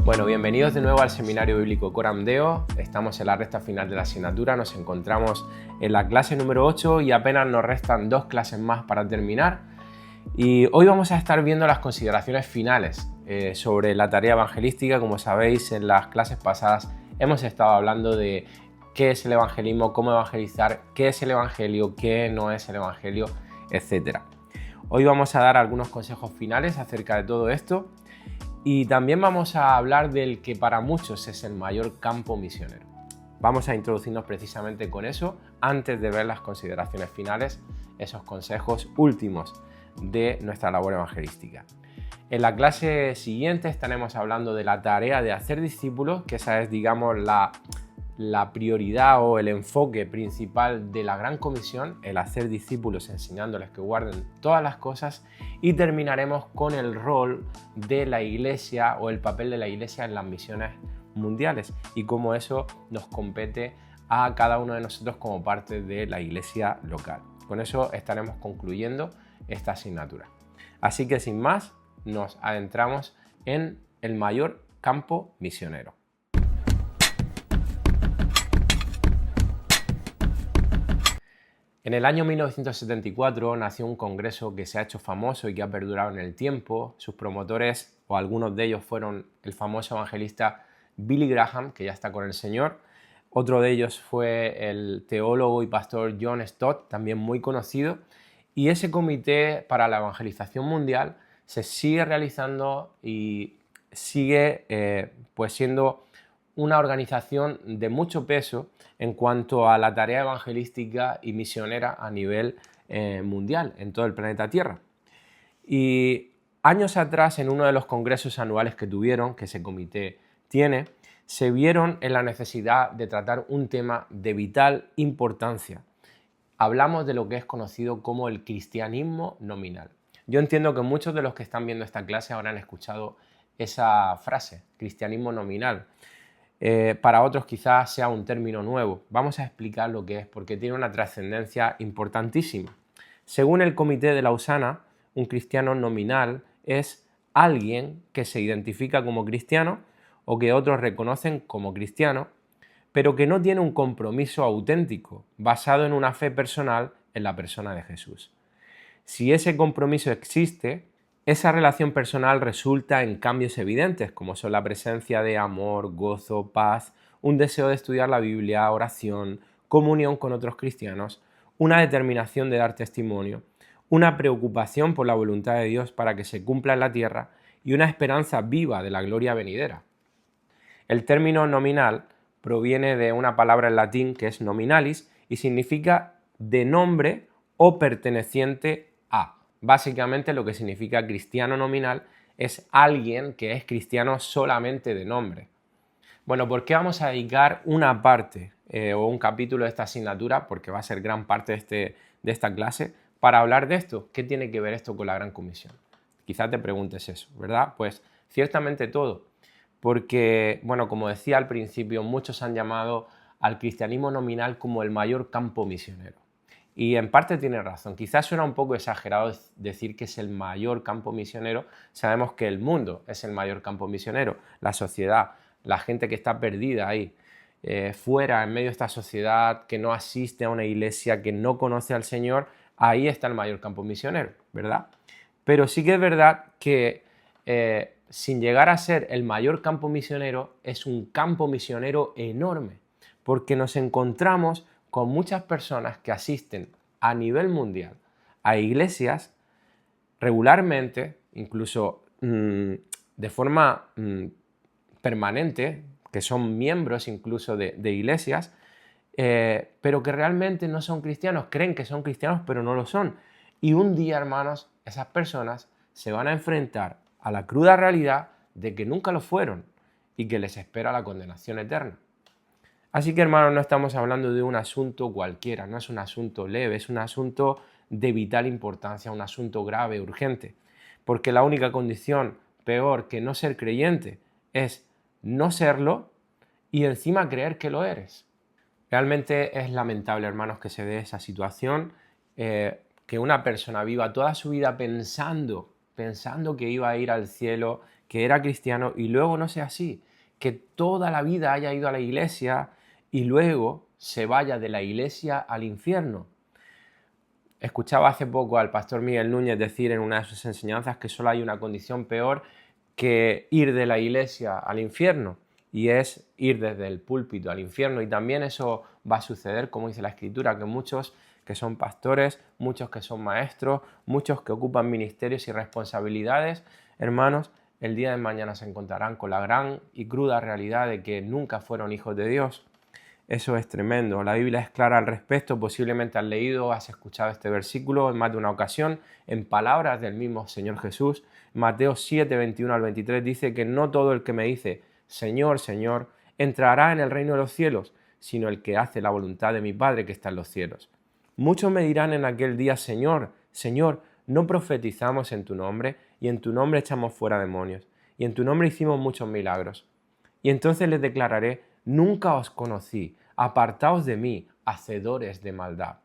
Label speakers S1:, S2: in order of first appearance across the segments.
S1: Bueno, bienvenidos de nuevo al Seminario Bíblico Coram Deo. Estamos en la recta final de la asignatura, nos encontramos en la clase número 8 y apenas nos restan 2 clases más para terminar. Y hoy vamos a estar viendo las consideraciones finales sobre la tarea evangelística. Como sabéis, en las clases pasadas hemos estado hablando de qué es el evangelismo, cómo evangelizar, qué es el evangelio, qué no es el evangelio, etc. Hoy vamos a dar algunos consejos finales acerca de todo esto. Y también vamos a hablar del que para muchos es el mayor campo misionero. Vamos a introducirnos precisamente con eso antes de ver las consideraciones finales, esos consejos últimos de nuestra labor evangelística. En la clase siguiente estaremos hablando de la tarea de hacer discípulos, que esa es, digamos, la prioridad o el enfoque principal de la Gran Comisión, el hacer discípulos enseñándoles que guarden todas las cosas, y terminaremos con el rol de la Iglesia o el papel de la Iglesia en las misiones mundiales y cómo eso nos compete a cada uno de nosotros como parte de la Iglesia local. Con eso estaremos concluyendo esta asignatura. Así que sin más, nos adentramos en el mayor campo misionero. En el año 1974 nació un congreso que se ha hecho famoso y que ha perdurado en el tiempo. Sus promotores, o algunos de ellos, fueron el famoso evangelista Billy Graham, que ya está con el Señor. Otro de ellos fue el teólogo y pastor John Stott, también muy conocido. Y ese comité para la evangelización mundial se sigue realizando y sigue siendo una organización de mucho peso en cuanto a la tarea evangelística y misionera a nivel mundial, en todo el planeta Tierra. Y años atrás, en uno de los congresos anuales que tuvieron, que ese comité tiene, se vieron en la necesidad de tratar un tema de vital importancia. Hablamos de lo que es conocido como el cristianismo nominal. Yo entiendo que muchos de los que están viendo esta clase habrán escuchado esa frase, cristianismo nominal. Para otros quizás sea un término nuevo. Vamos a explicar lo que es porque tiene una trascendencia importantísima. Según el Comité de Lausana, un cristiano nominal es alguien que se identifica como cristiano o que otros reconocen como cristiano, pero que no tiene un compromiso auténtico basado en una fe personal en la persona de Jesús. Si ese compromiso existe, esa relación personal resulta en cambios evidentes, como son la presencia de amor, gozo, paz, un deseo de estudiar la Biblia, oración, comunión con otros cristianos, una determinación de dar testimonio, una preocupación por la voluntad de Dios para que se cumpla en la tierra y una esperanza viva de la gloria venidera. El término nominal proviene de una palabra en latín que es nominalis y significa de nombre o perteneciente a. Básicamente lo que significa cristiano nominal es alguien que es cristiano solamente de nombre. Bueno, ¿por qué vamos a dedicar una parte o un capítulo de esta asignatura? Porque va a ser gran parte de esta clase para hablar de esto. ¿Qué tiene que ver esto con la Gran Comisión? Quizás te preguntes eso, ¿verdad? Pues ciertamente todo. Porque, bueno, como decía al principio, muchos han llamado al cristianismo nominal como el mayor campo misionero. Y en parte tiene razón. Quizás suena un poco exagerado decir que es el mayor campo misionero. Sabemos que el mundo es el mayor campo misionero, la sociedad, la gente que está perdida ahí, fuera, en medio de esta sociedad, que no asiste a una iglesia, que no conoce al Señor, ahí está el mayor campo misionero, ¿verdad? Pero sí que es verdad que sin llegar a ser el mayor campo misionero, es un campo misionero enorme, porque nos encontramos con muchas personas que asisten a nivel mundial a iglesias regularmente, incluso de forma permanente, que son miembros incluso de iglesias, pero que realmente no son cristianos, creen que son cristianos pero no lo son. Y un día, hermanos, esas personas se van a enfrentar a la cruda realidad de que nunca lo fueron y que les espera la condenación eterna. Así que, hermanos, no estamos hablando de un asunto cualquiera, no es un asunto leve, es un asunto de vital importancia, un asunto grave, urgente, porque la única condición peor que no ser creyente es no serlo y encima creer que lo eres. Realmente es lamentable, hermanos, que se dé esa situación, que una persona viva toda su vida pensando que iba a ir al cielo, que era cristiano y luego no sea así, que toda la vida haya ido a la iglesia y luego se vaya de la iglesia al infierno. Escuchaba hace poco al pastor Miguel Núñez decir en una de sus enseñanzas que solo hay una condición peor que ir de la iglesia al infierno, y es ir desde el púlpito al infierno. Y también eso va a suceder, como dice la Escritura, que muchos que son pastores, muchos que son maestros, muchos que ocupan ministerios y responsabilidades, hermanos, el día de mañana se encontrarán con la gran y cruda realidad de que nunca fueron hijos de Dios. Eso es tremendo. La Biblia es clara al respecto. Posiblemente has leído, has escuchado este versículo en más de una ocasión, en palabras del mismo Señor Jesús. Mateo 7, 21 al 23 dice que no todo el que me dice Señor, Señor, entrará en el reino de los cielos, sino el que hace la voluntad de mi Padre que está en los cielos. Muchos me dirán en aquel día, Señor, Señor, ¿no profetizamos en tu nombre? Y en tu nombre echamos fuera demonios. Y en tu nombre hicimos muchos milagros. Y entonces les declararé, nunca os conocí, apartaos de mí, hacedores de maldad.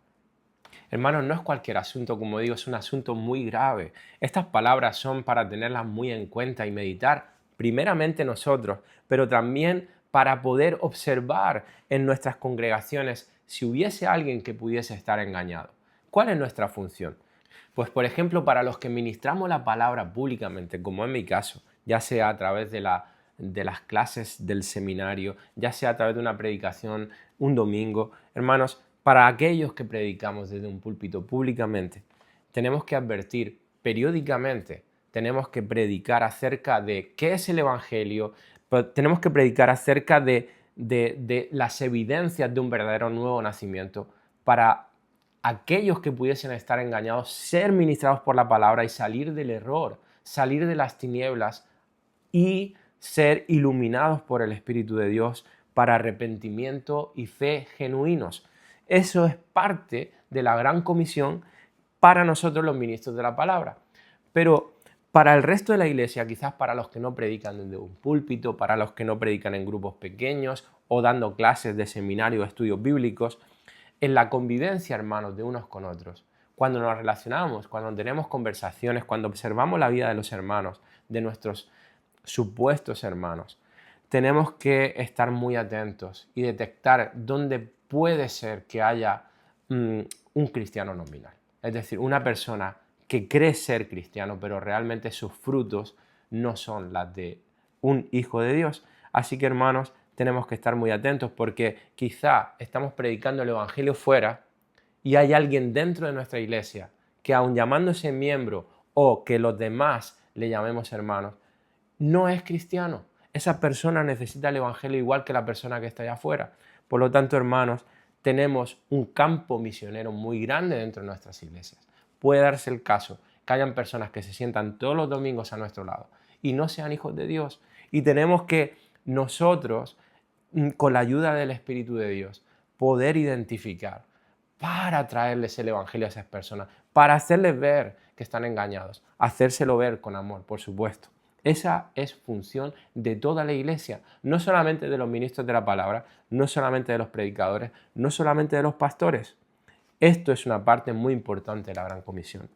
S1: Hermanos, no es cualquier asunto, como digo, es un asunto muy grave. Estas palabras son para tenerlas muy en cuenta y meditar, primeramente nosotros, pero también para poder observar en nuestras congregaciones si hubiese alguien que pudiese estar engañado. ¿Cuál es nuestra función? Pues, por ejemplo, para los que ministramos la palabra públicamente, como en mi caso, ya sea a través de las clases del seminario, ya sea a través de una predicación un domingo. Hermanos, para aquellos que predicamos desde un púlpito públicamente, tenemos que advertir periódicamente, tenemos que predicar acerca de qué es el Evangelio, tenemos que predicar acerca de las evidencias de un verdadero nuevo nacimiento para aquellos que pudiesen estar engañados, ser ministrados por la palabra y salir del error, salir de las tinieblas y ser iluminados por el Espíritu de Dios para arrepentimiento y fe genuinos. Eso es parte de la gran comisión para nosotros los ministros de la palabra. Pero para el resto de la iglesia, quizás para los que no predican desde un púlpito, para los que no predican en grupos pequeños o dando clases de seminario o estudios bíblicos, en la convivencia, hermanos, de unos con otros, cuando nos relacionamos, cuando tenemos conversaciones, cuando observamos la vida de los hermanos, de nuestros supuestos hermanos, tenemos que estar muy atentos y detectar dónde puede ser que haya un cristiano nominal. Es decir, una persona que cree ser cristiano, pero realmente sus frutos no son las de un hijo de Dios. Así que, hermanos, tenemos que estar muy atentos porque quizá estamos predicando el Evangelio fuera y hay alguien dentro de nuestra iglesia que, aun llamándose miembro o que los demás le llamemos hermanos, no es cristiano. Esa persona necesita el Evangelio igual que la persona que está allá afuera. Por lo tanto, hermanos, tenemos un campo misionero muy grande dentro de nuestras iglesias. Puede darse el caso que hayan personas que se sientan todos los domingos a nuestro lado y no sean hijos de Dios. Y tenemos que nosotros, con la ayuda del Espíritu de Dios, poder identificar para traerles el Evangelio a esas personas, para hacerles ver que están engañados, hacérselo ver con amor, por supuesto. Esa es función de toda la iglesia, no solamente de los ministros de la palabra, no solamente de los predicadores, no solamente de los pastores. Esto es una parte muy importante de la Gran Comisión.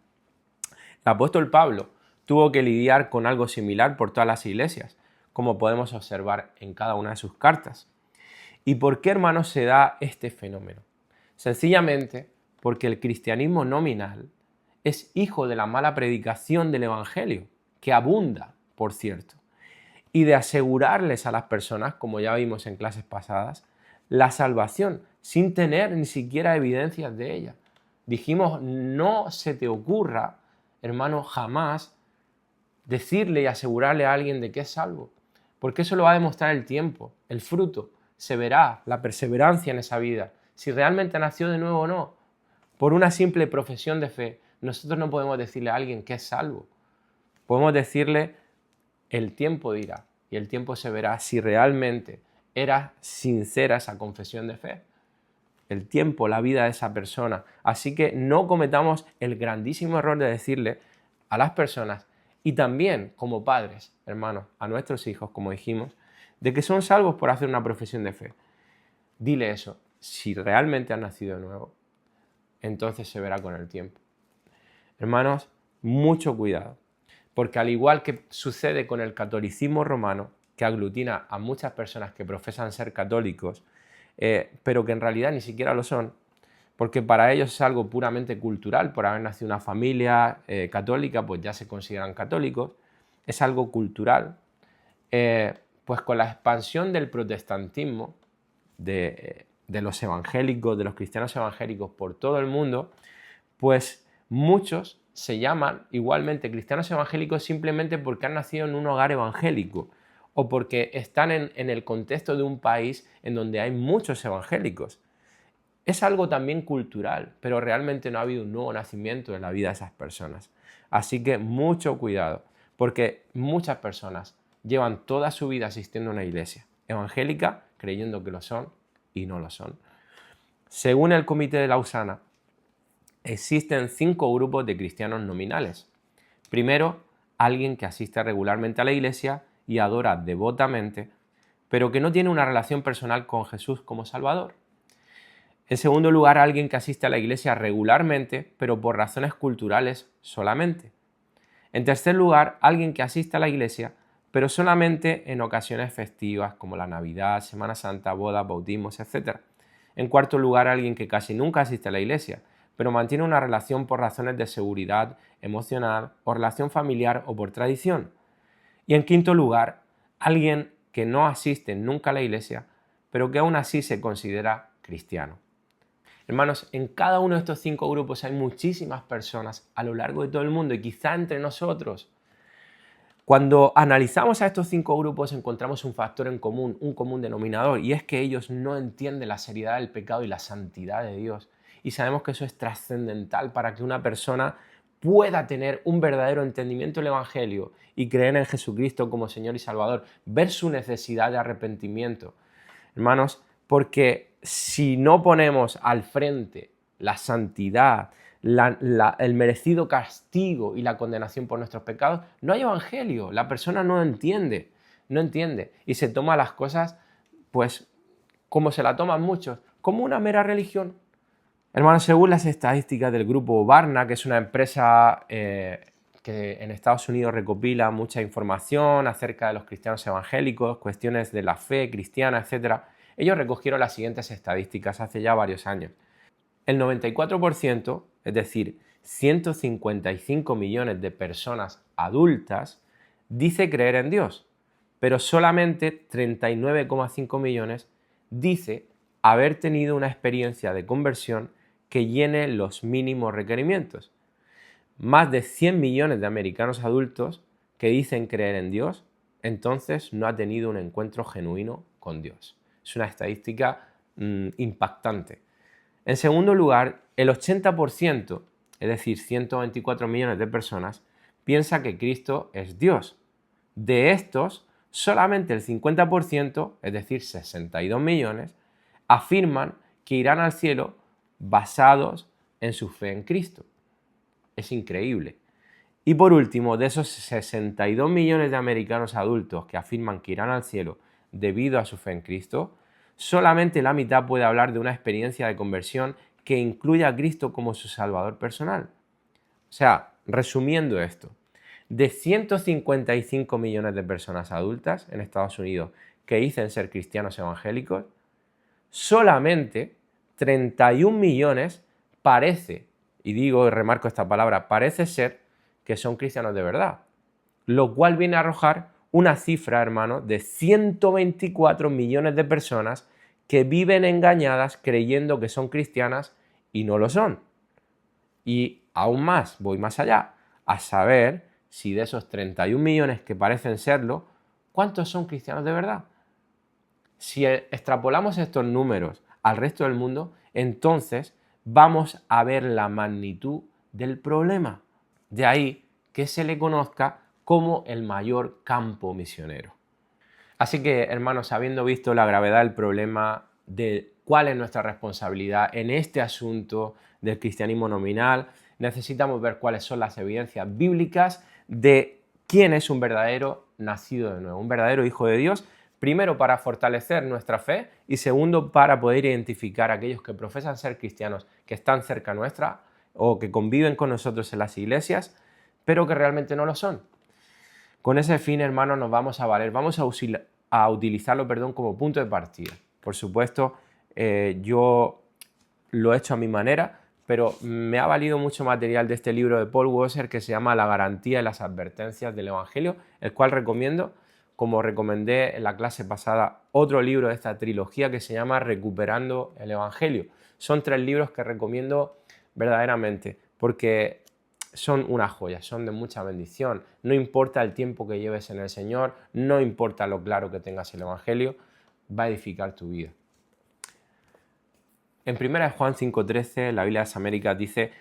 S1: El apóstol Pablo tuvo que lidiar con algo similar por todas las iglesias, como podemos observar en cada una de sus cartas. ¿Y por qué, hermanos, se da este fenómeno? Sencillamente porque el cristianismo nominal es hijo de la mala predicación del Evangelio, que abunda, por cierto, y de asegurarles a las personas, como ya vimos en clases pasadas, la salvación sin tener ni siquiera evidencias de ella. Dijimos, no se te ocurra, hermano, jamás decirle y asegurarle a alguien de que es salvo, porque eso lo va a demostrar el tiempo, el fruto, se verá la perseverancia en esa vida, si realmente nació de nuevo o no. Por una simple profesión de fe, nosotros no podemos decirle a alguien que es salvo. Podemos decirle, el tiempo dirá, y el tiempo se verá si realmente era sincera esa confesión de fe. El tiempo, la vida de esa persona. Así que no cometamos el grandísimo error de decirle a las personas, y también como padres, hermanos, a nuestros hijos, como dijimos, de que son salvos por hacer una profesión de fe. Dile eso, si realmente han nacido de nuevo, entonces se verá con el tiempo. Hermanos, mucho cuidado. porque al igual que sucede con el catolicismo romano, que aglutina a muchas personas que profesan ser católicos, pero que en realidad ni siquiera lo son, porque para ellos es algo puramente cultural, por haber nacido en una familia católica, pues ya se consideran católicos, es algo cultural. Pues con la expansión del protestantismo, de los evangélicos, de los cristianos evangélicos por todo el mundo, pues muchos se llaman igualmente cristianos evangélicos simplemente porque han nacido en un hogar evangélico o porque están en el contexto de un país en donde hay muchos evangélicos. Es algo también cultural, pero realmente no ha habido un nuevo nacimiento en la vida de esas personas. Así que mucho cuidado, porque muchas personas llevan toda su vida asistiendo a una iglesia evangélica creyendo que lo son y no lo son. Según el Comité de Lausana, existen 5 grupos de cristianos nominales. Primero, alguien que asiste regularmente a la iglesia y adora devotamente, pero que no tiene una relación personal con Jesús como Salvador. En segundo lugar, alguien que asiste a la iglesia regularmente, pero por razones culturales solamente. En tercer lugar, alguien que asiste a la iglesia, pero solamente en ocasiones festivas como la Navidad, Semana Santa, bodas, bautismos, etc. En cuarto lugar, alguien que casi nunca asiste a la iglesia, pero mantiene una relación por razones de seguridad emocional o relación familiar o por tradición. Y en quinto lugar, alguien que no asiste nunca a la iglesia, pero que aún así se considera cristiano. Hermanos, en cada uno de estos 5 grupos hay muchísimas personas a lo largo de todo el mundo y quizá entre nosotros. Cuando analizamos a estos 5 grupos encontramos un factor en común, un común denominador, y es que ellos no entienden la seriedad del pecado y la santidad de Dios. Y sabemos que eso es trascendental para que una persona pueda tener un verdadero entendimiento del Evangelio y creer en Jesucristo como Señor y Salvador, ver su necesidad de arrepentimiento. Hermanos, porque si no ponemos al frente la santidad, el merecido castigo y la condenación por nuestros pecados, no hay evangelio. La persona no entiende y se toma las cosas, pues, como se la toman muchos, como una mera religión. Hermanos, según las estadísticas del grupo Barna, que es una empresa que en Estados Unidos recopila mucha información acerca de los cristianos evangélicos, cuestiones de la fe cristiana, etc., ellos recogieron las siguientes estadísticas hace ya varios años. El 94%, es decir, 155 millones de personas adultas, dice creer en Dios, pero solamente 39,5 millones dice haber tenido una experiencia de conversión que llene los mínimos requerimientos. Más de 100 millones de americanos adultos que dicen creer en Dios, entonces no ha tenido un encuentro genuino con Dios. Es una estadística impactante. En segundo lugar, el 80%, es decir, 124 millones de personas, piensa que Cristo es Dios. De estos, solamente el 50%, es decir, 62 millones, afirman que irán al cielo basados en su fe en Cristo. Es increíble. Y por último, de esos 62 millones de americanos adultos que afirman que irán al cielo debido a su fe en Cristo, solamente la mitad puede hablar de una experiencia de conversión que incluye a Cristo como su Salvador personal. O sea, resumiendo esto, de 155 millones de personas adultas en Estados Unidos que dicen ser cristianos evangélicos, solamente 31 millones parece, y digo y remarco esta palabra, parece ser que son cristianos de verdad, lo cual viene a arrojar una cifra, hermano, de 124 millones de personas que viven engañadas creyendo que son cristianas y no lo son. Y aún más, voy más allá, a saber si de esos 31 millones que parecen serlo, ¿cuántos son cristianos de verdad? Si extrapolamos estos números al resto del mundo, entonces vamos a ver la magnitud del problema. De ahí que se le conozca como el mayor campo misionero. Así que, hermanos, habiendo visto la gravedad del problema, de cuál es nuestra responsabilidad en este asunto del cristianismo nominal, necesitamos ver cuáles son las evidencias bíblicas de quién es un verdadero nacido de nuevo, un verdadero hijo de Dios, primero para fortalecer nuestra fe y segundo para poder identificar a aquellos que profesan ser cristianos, que están cerca nuestra o que conviven con nosotros en las iglesias, pero que realmente no lo son. Con ese fin, hermanos, nos vamos a valer, vamos a utilizarlo, como punto de partida. Por supuesto, yo lo he hecho a mi manera, pero me ha valido mucho material de este libro de Paul Washer que se llama La garantía y las advertencias del Evangelio, el cual recomiendo, como recomendé en la clase pasada, otro libro de esta trilogía que se llama Recuperando el Evangelio. Son 3 libros que recomiendo verdaderamente, porque son una joya, son de mucha bendición. No importa el tiempo que lleves en el Señor, no importa lo claro que tengas el Evangelio, va a edificar tu vida. En 1 Juan 5:13, la Biblia de las Américas dice: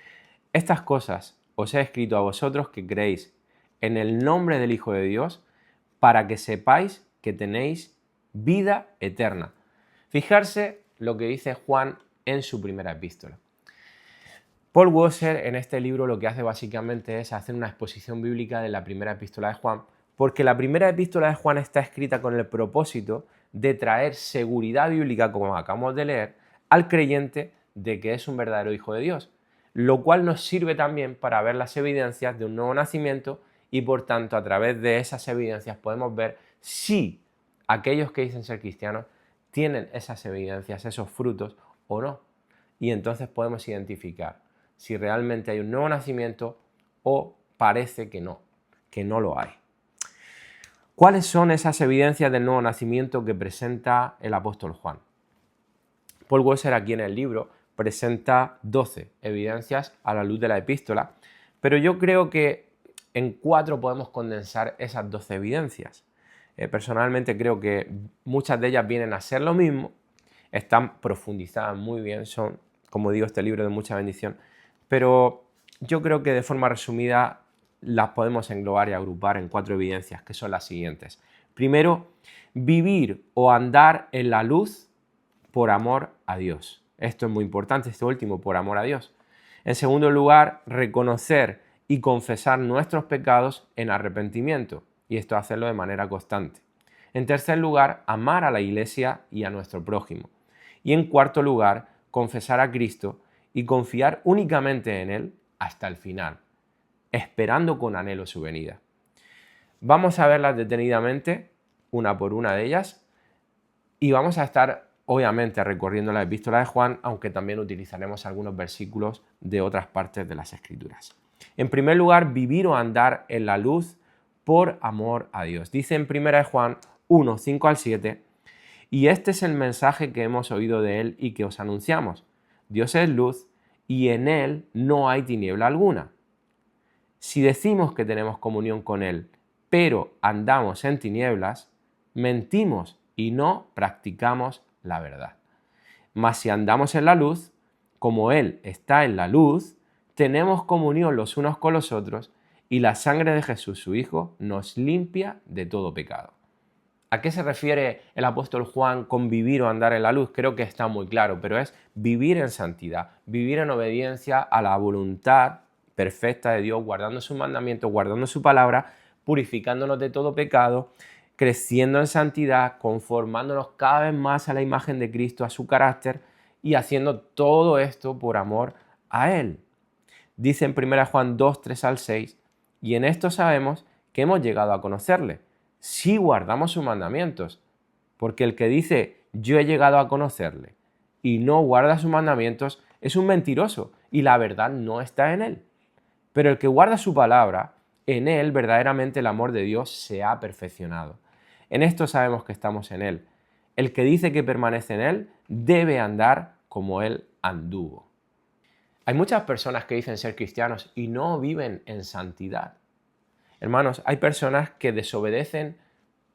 S1: estas cosas os he escrito a vosotros que creéis en el nombre del Hijo de Dios, para que sepáis que tenéis vida eterna. Fijarse lo que dice Juan en su primera epístola. Paul Washer en este libro lo que hace básicamente es hacer una exposición bíblica de la primera epístola de Juan, porque la primera epístola de Juan está escrita con el propósito de traer seguridad bíblica, como acabamos de leer, al creyente de que es un verdadero hijo de Dios, lo cual nos sirve también para ver las evidencias de un nuevo nacimiento y por tanto a través de esas evidencias podemos ver si aquellos que dicen ser cristianos tienen esas evidencias, esos frutos o no. Y entonces podemos identificar si realmente hay un nuevo nacimiento o parece que no lo hay. ¿Cuáles son esas evidencias del nuevo nacimiento que presenta el apóstol Juan? Paul Washer aquí en el libro presenta 12 evidencias a la luz de la epístola, pero yo creo que en 4 podemos condensar esas 12 evidencias. Personalmente creo que muchas de ellas vienen a ser lo mismo, están profundizadas muy bien, son, como digo, este libro de mucha bendición, pero yo creo que de forma resumida las podemos englobar y agrupar en 4 evidencias, que son las siguientes. Primero, vivir o andar en la luz por amor a Dios. Esto es muy importante, este último, por amor a Dios. En segundo lugar, reconocer y confesar nuestros pecados en arrepentimiento, y esto hacerlo de manera constante. En tercer lugar, amar a la Iglesia y a nuestro prójimo. Y en cuarto lugar, confesar a Cristo y confiar únicamente en Él hasta el final, esperando con anhelo su venida. Vamos a verlas detenidamente, una por una de ellas, y vamos a estar obviamente recorriendo la epístola de Juan, aunque también utilizaremos algunos versículos de otras partes de las Escrituras. En primer lugar, vivir o andar en la luz por amor a Dios. Dice en 1 Juan 1, 5 al 7, y este es el mensaje que hemos oído de Él y que os anunciamos. Dios es luz y en Él no hay tiniebla alguna. Si decimos que tenemos comunión con Él, pero andamos en tinieblas, mentimos y no practicamos la verdad. Mas si andamos en la luz, como Él está en la luz, tenemos comunión los unos con los otros y la sangre de Jesús, su Hijo, nos limpia de todo pecado. ¿A qué se refiere el apóstol Juan con vivir o andar en la luz? Creo que está muy claro, pero es vivir en santidad, vivir en obediencia a la voluntad perfecta de Dios, guardando sus mandamientos, guardando su palabra, purificándonos de todo pecado, creciendo en santidad, conformándonos cada vez más a la imagen de Cristo, a su carácter y haciendo todo esto por amor a Él. Dice en 1 Juan 2, 3 al 6, y en esto sabemos que hemos llegado a conocerle, si guardamos sus mandamientos, porque el que dice yo he llegado a conocerle y no guarda sus mandamientos es un mentiroso y la verdad no está en él. Pero el que guarda su palabra, en él verdaderamente el amor de Dios se ha perfeccionado. En esto sabemos que estamos en él. El que dice que permanece en él debe andar como él anduvo. Hay muchas personas que dicen ser cristianos y no viven en santidad. Hermanos, hay personas que desobedecen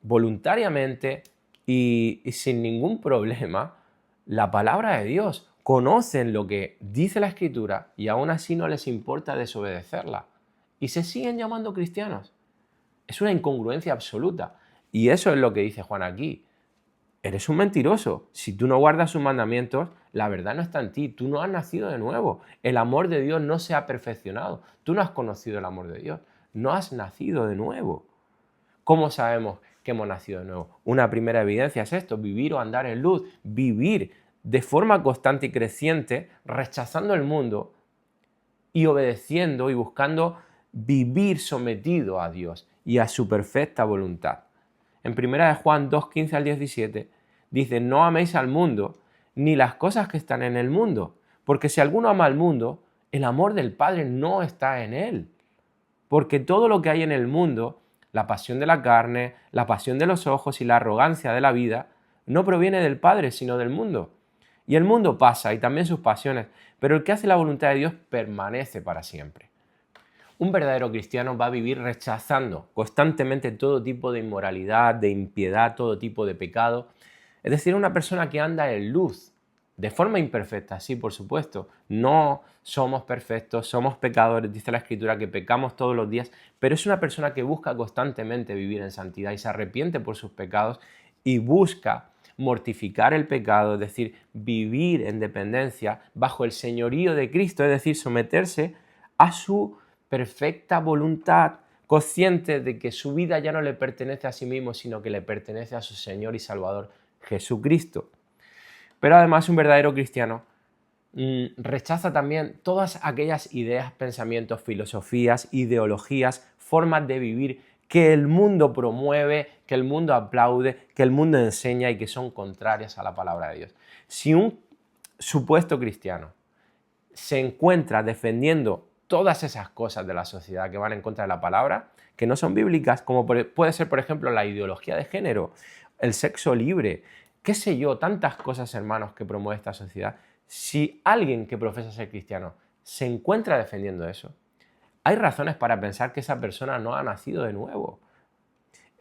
S1: voluntariamente y sin ningún problema la palabra de Dios. Conocen lo que dice la Escritura y aún así no les importa desobedecerla. Y se siguen llamando cristianos. Es una incongruencia absoluta. Y eso es lo que dice Juan aquí. Eres un mentiroso. Si tú no guardas sus mandamientos, la verdad no está en ti. Tú no has nacido de nuevo. El amor de Dios no se ha perfeccionado. Tú no has conocido el amor de Dios. No has nacido de nuevo. ¿Cómo sabemos que hemos nacido de nuevo? Una primera evidencia es esto, vivir o andar en luz. Vivir de forma constante y creciente, rechazando el mundo y obedeciendo y buscando vivir sometido a Dios. y a su perfecta voluntad. En 1 Juan 2, 15 al 17 dice: no améis al mundo, ni las cosas que están en el mundo, porque si alguno ama al mundo, el amor del Padre no está en él. Porque todo lo que hay en el mundo, la pasión de la carne, la pasión de los ojos y la arrogancia de la vida, no proviene del Padre, sino del mundo. Y el mundo pasa, y también sus pasiones, pero el que hace la voluntad de Dios permanece para siempre. Un verdadero cristiano va a vivir rechazando constantemente todo tipo de inmoralidad, de impiedad, todo tipo de pecado. Es decir, una persona que anda en luz, de forma imperfecta, sí, por supuesto. No somos perfectos, somos pecadores, dice la Escritura que pecamos todos los días, pero es una persona que busca constantemente vivir en santidad y se arrepiente por sus pecados y busca mortificar el pecado, es decir, vivir en dependencia bajo el señorío de Cristo, es decir, someterse a su perfecta voluntad, consciente de que su vida ya no le pertenece a sí mismo, sino que le pertenece a su Señor y Salvador Jesucristo. Pero además un verdadero cristiano rechaza también todas aquellas ideas, pensamientos, filosofías, ideologías, formas de vivir que el mundo promueve, que el mundo aplaude, que el mundo enseña y que son contrarias a la palabra de Dios. Si un supuesto cristiano se encuentra defendiendo todas esas cosas de la sociedad que van en contra de la palabra, que no son bíblicas, como puede ser, por ejemplo, la ideología de género, el sexo libre, qué sé yo, tantas cosas, hermanos, que promueve esta sociedad. Si alguien que profesa ser cristiano se encuentra defendiendo eso, hay razones para pensar que esa persona no ha nacido de nuevo.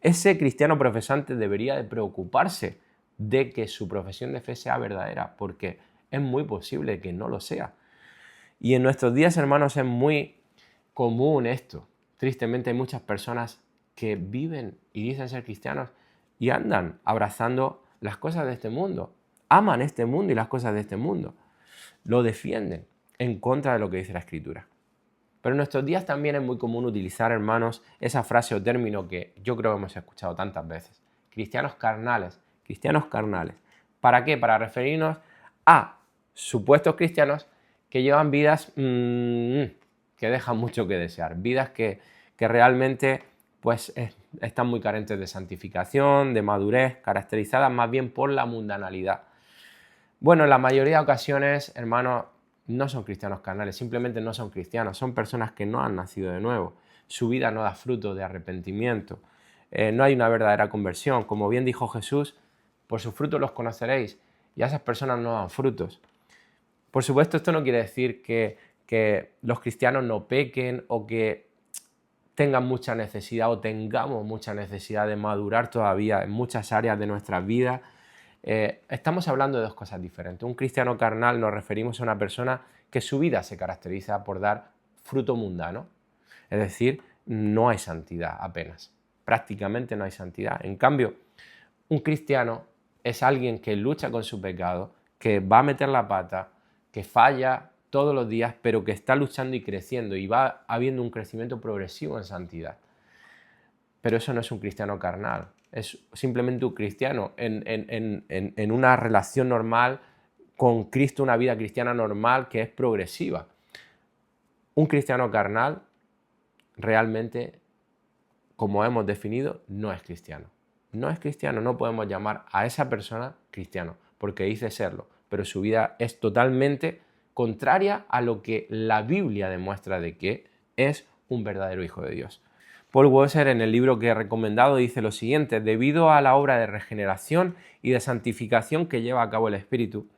S1: Ese cristiano profesante debería de preocuparse de que su profesión de fe sea verdadera, porque es muy posible que no lo sea. Y en nuestros días, hermanos, es muy común esto. Tristemente hay muchas personas que viven y dicen ser cristianos y andan abrazando las cosas de este mundo. Aman este mundo y las cosas de este mundo. Lo defienden en contra de lo que dice la Escritura. Pero en nuestros días también es muy común utilizar, hermanos, esa frase o término que yo creo que hemos escuchado tantas veces. Cristianos carnales. Cristianos carnales. ¿Para qué? Para referirnos a supuestos cristianos que llevan vidas que dejan mucho que desear, vidas que realmente pues, están muy carentes de santificación, de madurez, caracterizadas más bien por la mundanalidad. Bueno, en la mayoría de ocasiones, hermanos, no son cristianos carnales, simplemente no son cristianos, son personas que no han nacido de nuevo, su vida no da fruto de arrepentimiento, no hay una verdadera conversión, como bien dijo Jesús, por sus frutos los conoceréis, y a esas personas no dan frutos. Por supuesto, esto no quiere decir que los cristianos no pequen o que tengan mucha necesidad o tengamos mucha necesidad de madurar todavía en muchas áreas de nuestras vidas. Estamos hablando de dos cosas diferentes. Un cristiano carnal nos referimos a una persona que su vida se caracteriza por dar fruto mundano. Es decir, no hay santidad apenas. Prácticamente no hay santidad. En cambio, un cristiano es alguien que lucha con su pecado, que va a meter la pata, que falla todos los días, pero que está luchando y creciendo y va habiendo un crecimiento progresivo en santidad. Pero eso no es un cristiano carnal, es simplemente un cristiano en una relación normal con Cristo, una vida cristiana normal que es progresiva. Un cristiano carnal realmente, como hemos definido, no es cristiano. No es cristiano, no podemos llamar a esa persona cristiano, porque dice serlo, pero su vida es totalmente contraria a lo que la Biblia demuestra de que es un verdadero hijo de Dios. Paul Washer, en el libro que he recomendado, dice lo siguiente: debido a la obra de regeneración y de santificación que lleva a cabo el Espíritu,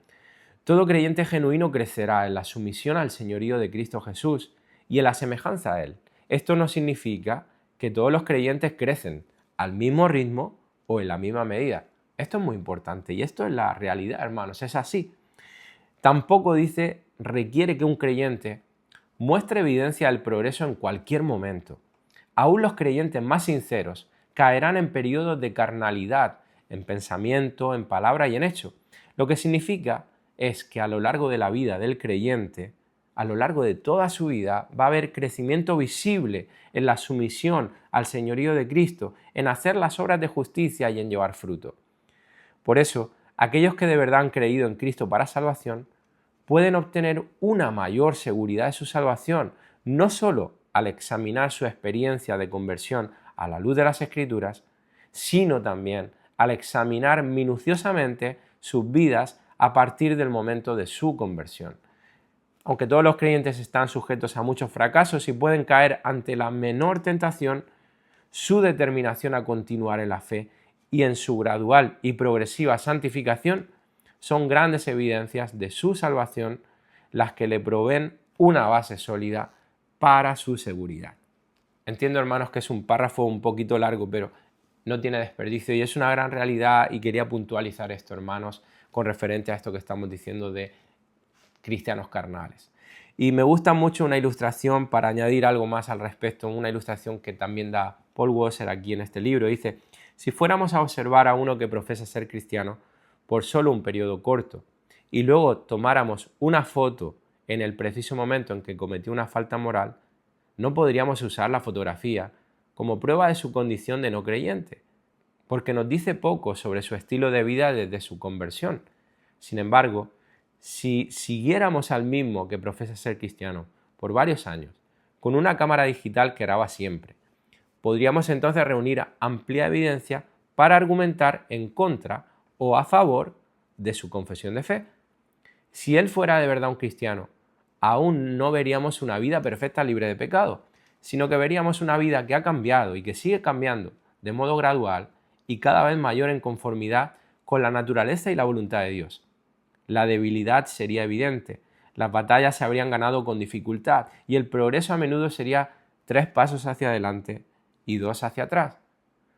S1: todo creyente genuino crecerá en la sumisión al señorío de Cristo Jesús y en la semejanza a Él. Esto no significa que todos los creyentes crecen al mismo ritmo o en la misma medida. Esto es muy importante y esto es la realidad, hermanos, es así. Tampoco dice requiere que un creyente muestre evidencia del progreso en cualquier momento. Aún los creyentes más sinceros caerán en periodos de carnalidad, en pensamiento, en palabra y en hecho. Lo que significa es que a lo largo de la vida del creyente, a lo largo de toda su vida, va a haber crecimiento visible en la sumisión al señorío de Cristo, en hacer las obras de justicia y en llevar fruto. Por eso, aquellos que de verdad han creído en Cristo para salvación, pueden obtener una mayor seguridad de su salvación, no solo al examinar su experiencia de conversión a la luz de las Escrituras, sino también al examinar minuciosamente sus vidas a partir del momento de su conversión. Aunque todos los creyentes están sujetos a muchos fracasos y pueden caer ante la menor tentación, su determinación a continuar en la fe y en su gradual y progresiva santificación son grandes evidencias de su salvación, las que le proveen una base sólida para su seguridad. Entiendo, hermanos, que es un párrafo un poquito largo, pero no tiene desperdicio y es una gran realidad, y quería puntualizar esto, hermanos, con referente a esto que estamos diciendo de cristianos carnales. Y me gusta mucho una ilustración para añadir algo más al respecto, una ilustración que también da Paul Washer aquí en este libro. Dice: si fuéramos a observar a uno que profesa ser cristiano por solo un periodo corto y luego tomáramos una foto en el preciso momento en que cometió una falta moral, no podríamos usar la fotografía como prueba de su condición de no creyente, porque nos dice poco sobre su estilo de vida desde su conversión. Sin embargo, si siguiéramos al mismo que profesa ser cristiano por varios años, con una cámara digital que graba siempre, podríamos entonces reunir amplia evidencia para argumentar en contra o a favor de su confesión de fe. Si él fuera de verdad un cristiano, aún no veríamos una vida perfecta libre de pecado, sino que veríamos una vida que ha cambiado y que sigue cambiando de modo gradual y cada vez mayor en conformidad con la naturaleza y la voluntad de Dios. La debilidad sería evidente, las batallas se habrían ganado con dificultad y el progreso a menudo sería 3 pasos hacia adelante y 2 hacia atrás.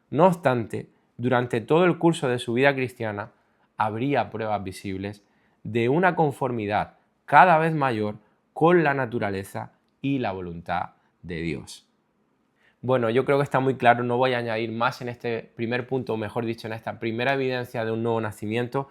S1: No obstante, durante todo el curso de su vida cristiana habría pruebas visibles de una conformidad cada vez mayor con la naturaleza y la voluntad de Dios. Bueno, yo creo que está muy claro, no voy a añadir más en este primer punto, o mejor dicho, en esta primera evidencia de un nuevo nacimiento,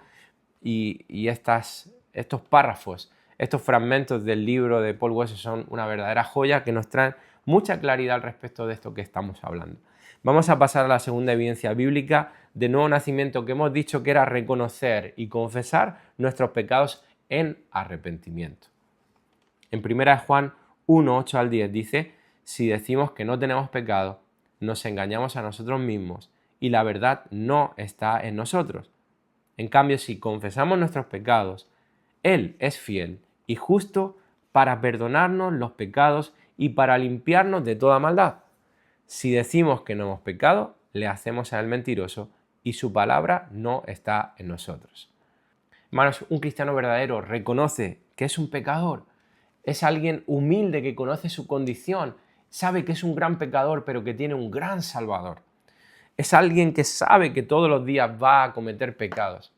S1: y estos párrafos, estos fragmentos del libro de Paul Washer son una verdadera joya que nos traen mucha claridad al respecto de esto que estamos hablando. Vamos a pasar a la segunda evidencia bíblica de nuevo nacimiento, que hemos dicho que era reconocer y confesar nuestros pecados en arrepentimiento. En 1 Juan 1, 8 al 10 dice: si decimos que no tenemos pecado, nos engañamos a nosotros mismos y la verdad no está en nosotros. En cambio, si confesamos nuestros pecados, Él es fiel y justo para perdonarnos los pecados y para limpiarnos de toda maldad. Si decimos que no hemos pecado, le hacemos a Él mentiroso y su palabra no está en nosotros. Hermanos, un cristiano verdadero reconoce que es un pecador. Es alguien humilde que conoce su condición, sabe que es un gran pecador, pero que tiene un gran Salvador. Es alguien que sabe que todos los días va a cometer pecados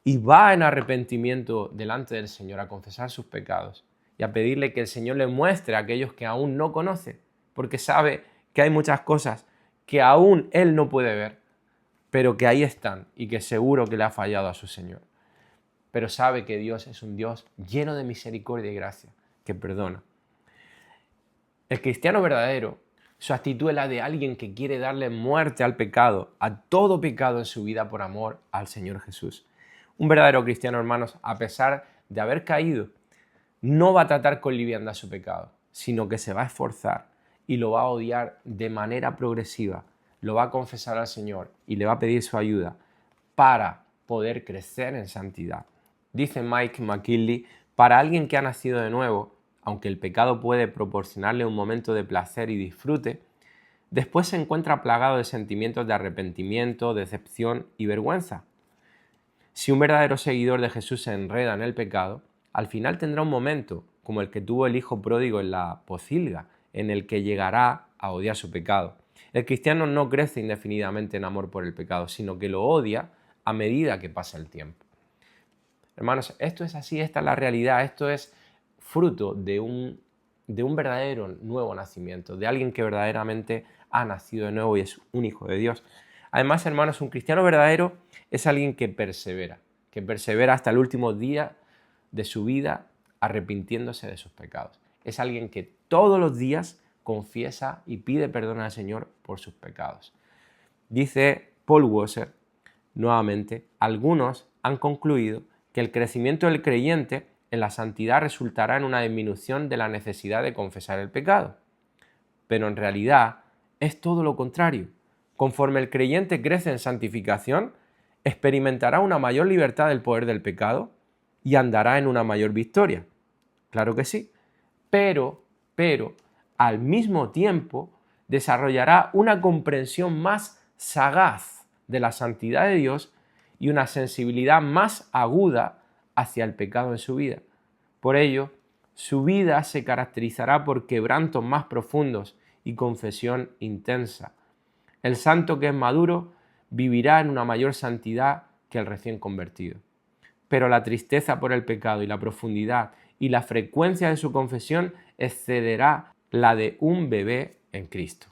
S1: y va en arrepentimiento delante del Señor a confesar sus pecados y a pedirle que el Señor le muestre a aquellos que aún no conoce, porque sabe que hay muchas cosas que aún él no puede ver, pero que ahí están y que seguro que le ha fallado a su Señor. Pero sabe que Dios es un Dios lleno de misericordia y gracia, que perdona. El cristiano verdadero, su actitud es la de alguien que quiere darle muerte al pecado, a todo pecado en su vida por amor al Señor Jesús. Un verdadero cristiano, hermanos, a pesar de haber caído, no va a tratar con liviandad su pecado, sino que se va a esforzar y lo va a odiar de manera progresiva, lo va a confesar al Señor y le va a pedir su ayuda para poder crecer en santidad. Dice Mike McKinley: para alguien que ha nacido de nuevo, aunque el pecado puede proporcionarle un momento de placer y disfrute, después se encuentra plagado de sentimientos de arrepentimiento, decepción y vergüenza. Si un verdadero seguidor de Jesús se enreda en el pecado, al final tendrá un momento, como el que tuvo el hijo pródigo en la pocilga, en el que llegará a odiar su pecado. El cristiano no crece indefinidamente en amor por el pecado, sino que lo odia a medida que pasa el tiempo. Hermanos, esto es así, esta es la realidad, esto es fruto de un verdadero nuevo nacimiento, de alguien que verdaderamente ha nacido de nuevo y es un hijo de Dios. Además, hermanos, un cristiano verdadero es alguien que persevera hasta el último día de su vida arrepintiéndose de sus pecados. Es alguien que todos los días confiesa y pide perdón al Señor por sus pecados. Dice Paul Washer, nuevamente: algunos han concluido que el crecimiento del creyente en la santidad resultará en una disminución de la necesidad de confesar el pecado. Pero en realidad, es todo lo contrario. Conforme el creyente crece en santificación, experimentará una mayor libertad del poder del pecado y andará en una mayor victoria. Claro que sí. Pero, al mismo tiempo, desarrollará una comprensión más sagaz de la santidad de Dios y una sensibilidad más aguda hacia el pecado en su vida. Por ello, su vida se caracterizará por quebrantos más profundos y confesión intensa. El santo que es maduro vivirá en una mayor santidad que el recién convertido. Pero la tristeza por el pecado y la profundidad y la frecuencia de su confesión excederá la de un bebé en Cristo.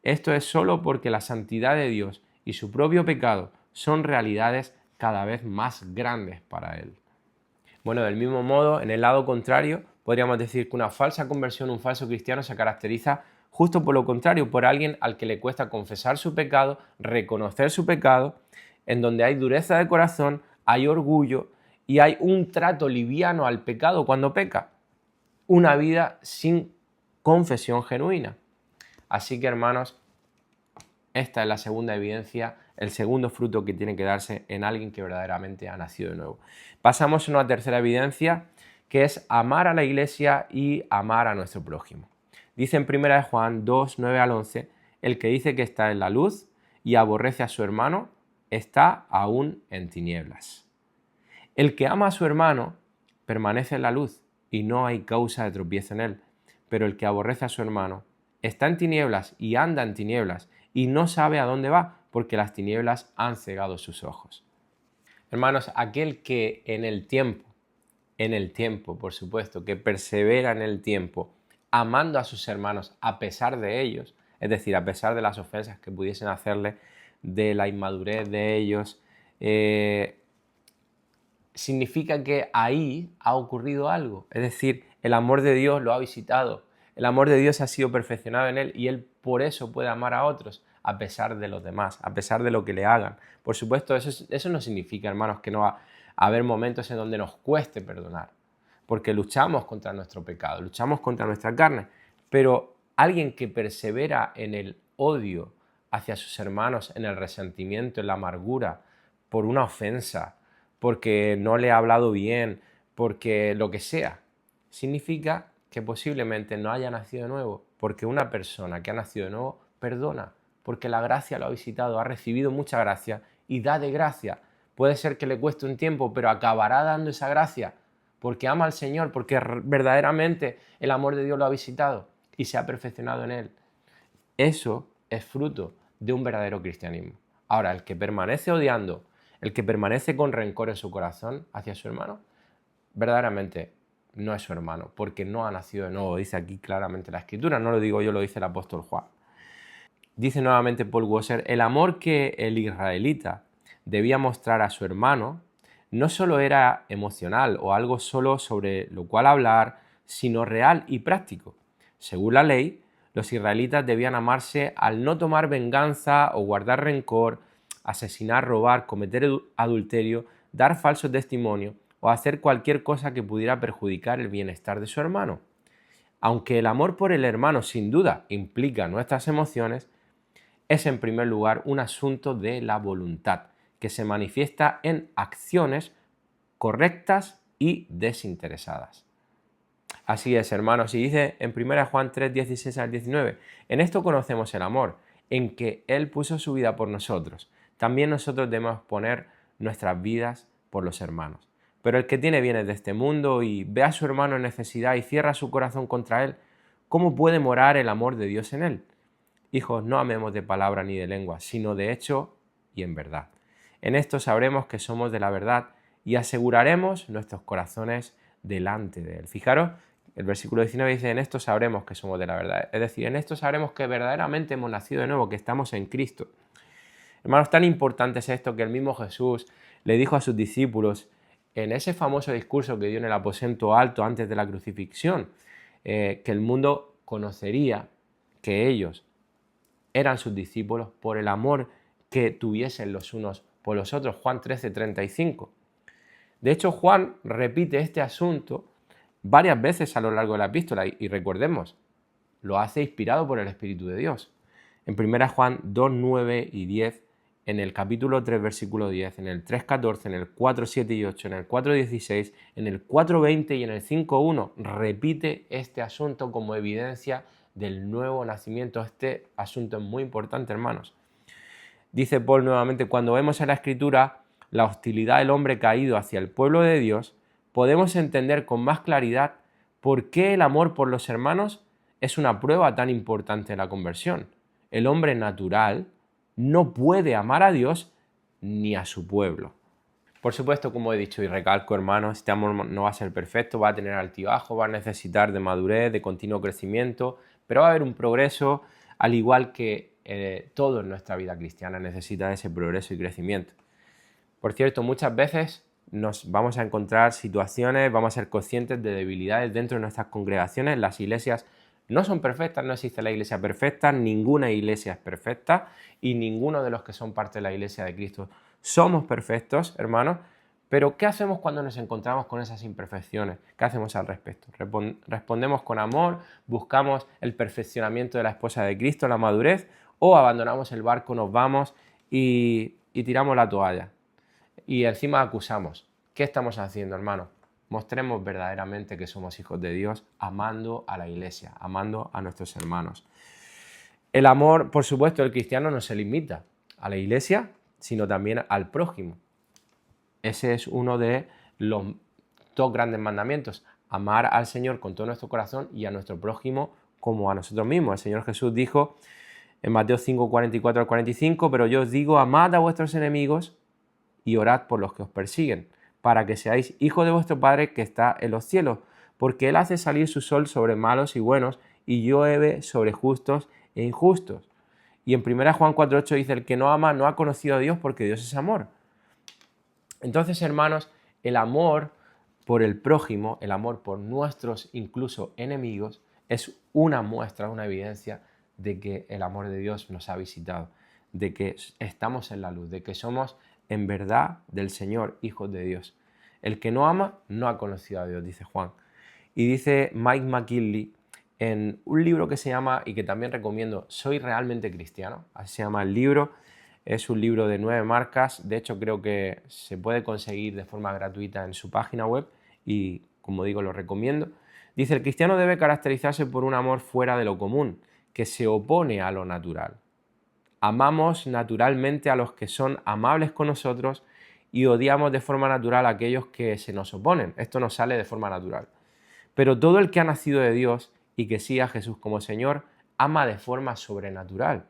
S1: Esto es solo porque la santidad de Dios y su propio pecado son realidades cada vez más grandes para él. Bueno, del mismo modo, en el lado contrario, podríamos decir que una falsa conversión, un falso cristiano, se caracteriza justo por lo contrario, por alguien al que le cuesta confesar su pecado, reconocer su pecado, en donde hay dureza de corazón, hay orgullo y hay un trato liviano al pecado cuando peca. Una vida sin confesión genuina. Así que, hermanos, esta es la segunda evidencia, el segundo fruto que tiene que darse en alguien que verdaderamente ha nacido de nuevo. Pasamos a una tercera evidencia, que es amar a la Iglesia y amar a nuestro prójimo. Dice en 1 Juan 2, 9 al 11, el que dice que está en la luz y aborrece a su hermano, está aún en tinieblas. El que ama a su hermano permanece en la luz y no hay causa de tropiezo en él. Pero el que aborrece a su hermano está en tinieblas y anda en tinieblas y no sabe a dónde va, porque las tinieblas han cegado sus ojos. Hermanos, aquel que en el tiempo, por supuesto, que persevera en el tiempo, amando a sus hermanos a pesar de ellos, es decir, a pesar de las ofensas que pudiesen hacerle, de la inmadurez de ellos, significa que ahí ha ocurrido algo. Es decir, el amor de Dios lo ha visitado, el amor de Dios ha sido perfeccionado en él y él por eso puede amar a otros a pesar de los demás, a pesar de lo que le hagan. Por supuesto, eso no significa, hermanos, que no va a haber momentos en donde nos cueste perdonar, porque luchamos contra nuestro pecado, luchamos contra nuestra carne, pero alguien que persevera en el odio hacia sus hermanos, en el resentimiento, en la amargura, por una ofensa, porque no le ha hablado bien, porque lo que sea, significa que posiblemente no haya nacido de nuevo, porque una persona que ha nacido de nuevo perdona, porque la gracia lo ha visitado, ha recibido mucha gracia y da de gracia. Puede ser que le cueste un tiempo, pero acabará dando esa gracia, porque ama al Señor, porque verdaderamente el amor de Dios lo ha visitado y se ha perfeccionado en él. Eso es fruto de un verdadero cristianismo. Ahora, el que permanece odiando, el que permanece con rencor en su corazón hacia su hermano, verdaderamente no es su hermano, porque no ha nacido de nuevo, dice aquí claramente la Escritura, no lo digo yo, lo dice el apóstol Juan. Dice nuevamente Paul Washer, el amor que el israelita debía mostrar a su hermano no solo era emocional o algo solo sobre lo cual hablar, sino real y práctico. Según la ley, los israelitas debían amarse al no tomar venganza o guardar rencor, asesinar, robar, cometer adulterio, dar falso testimonio o hacer cualquier cosa que pudiera perjudicar el bienestar de su hermano. Aunque el amor por el hermano sin duda implica nuestras emociones, es en primer lugar un asunto de la voluntad, que se manifiesta en acciones correctas y desinteresadas. Así es, hermanos, y dice en 1 Juan 3, 16 al 19, en esto conocemos el amor, en que Él puso su vida por nosotros. También nosotros debemos poner nuestras vidas por los hermanos. Pero el que tiene bienes de este mundo y ve a su hermano en necesidad y cierra su corazón contra él, ¿cómo puede morar el amor de Dios en él? Hijos, no amemos de palabra ni de lengua, sino de hecho y en verdad. En esto sabremos que somos de la verdad y aseguraremos nuestros corazones delante de Él. Fijaros, el versículo 19 dice, en esto sabremos que somos de la verdad. Es decir, en esto sabremos que verdaderamente hemos nacido de nuevo, que estamos en Cristo. Hermanos, tan importante es esto que el mismo Jesús le dijo a sus discípulos en ese famoso discurso que dio en el aposento alto antes de la crucifixión, que el mundo conocería que ellos eran sus discípulos por el amor que tuviesen los unos por los otros. Juan 13:35. De hecho, Juan repite este asunto varias veces a lo largo de la epístola y recordemos, lo hace inspirado por el Espíritu de Dios. en 1 Juan 2, 9 y 10, en el capítulo 3, versículo 10, en el 3:14, en el 4:7 y 8, en el 4:16, en el 4:20 y en el 5:1, repite este asunto como evidencia del nuevo nacimiento. Este asunto es muy importante, hermanos. Dice Paul nuevamente, cuando vemos en la Escritura la hostilidad del hombre caído hacia el pueblo de Dios, podemos entender con más claridad por qué el amor por los hermanos es una prueba tan importante en la conversión. El hombre natural no puede amar a Dios ni a su pueblo. Por supuesto, como he dicho y recalco, hermanos, este amor no va a ser perfecto, va a tener altibajos, va a necesitar de madurez, de continuo crecimiento, pero va a haber un progreso, al igual que todo en nuestra vida cristiana necesita ese progreso y crecimiento. Por cierto, muchas veces nos vamos a encontrar situaciones, vamos a ser conscientes de debilidades dentro de nuestras congregaciones. Las iglesias no son perfectas, no existe la iglesia perfecta, ninguna iglesia es perfecta y ninguno de los que son parte de la iglesia de Cristo somos perfectos, hermanos. Pero ¿qué hacemos cuando nos encontramos con esas imperfecciones? ¿Qué hacemos al respecto? ¿Respondemos con amor? ¿Buscamos el perfeccionamiento de la esposa de Cristo, la madurez? ¿O abandonamos el barco, nos vamos y tiramos la toalla? Y encima acusamos. ¿Qué estamos haciendo, hermano? Mostremos verdaderamente que somos hijos de Dios, amando a la iglesia, amando a nuestros hermanos. El amor, por supuesto, del cristiano no se limita a la iglesia, sino también al prójimo. Ese es uno de los dos grandes mandamientos, amar al Señor con todo nuestro corazón y a nuestro prójimo como a nosotros mismos. El Señor Jesús dijo en Mateo 5, 44 al 45, pero yo os digo, amad a vuestros enemigos y orad por los que os persiguen, para que seáis hijos de vuestro Padre que está en los cielos, porque Él hace salir su sol sobre malos y buenos y llueve sobre justos e injustos. Y en 1 Juan 4:8 dice, el que no ama no ha conocido a Dios porque Dios es amor. Entonces, hermanos, el amor por el prójimo, el amor por nuestros incluso enemigos, es una muestra, una evidencia de que el amor de Dios nos ha visitado, de que estamos en la luz, de que somos en verdad del Señor, hijos de Dios. El que no ama no ha conocido a Dios, dice Juan. Y dice Mike McKinley en un libro que se llama, y que también recomiendo, Soy realmente cristiano, así se llama el libro. Es un libro de 9 marcas, de hecho creo que se puede conseguir de forma gratuita en su página web y, como digo, lo recomiendo. Dice, el cristiano debe caracterizarse por un amor fuera de lo común, que se opone a lo natural. Amamos naturalmente a los que son amables con nosotros y odiamos de forma natural a aquellos que se nos oponen. Esto nos sale de forma natural. Pero todo el que ha nacido de Dios y que sigue a Jesús como Señor, ama de forma sobrenatural,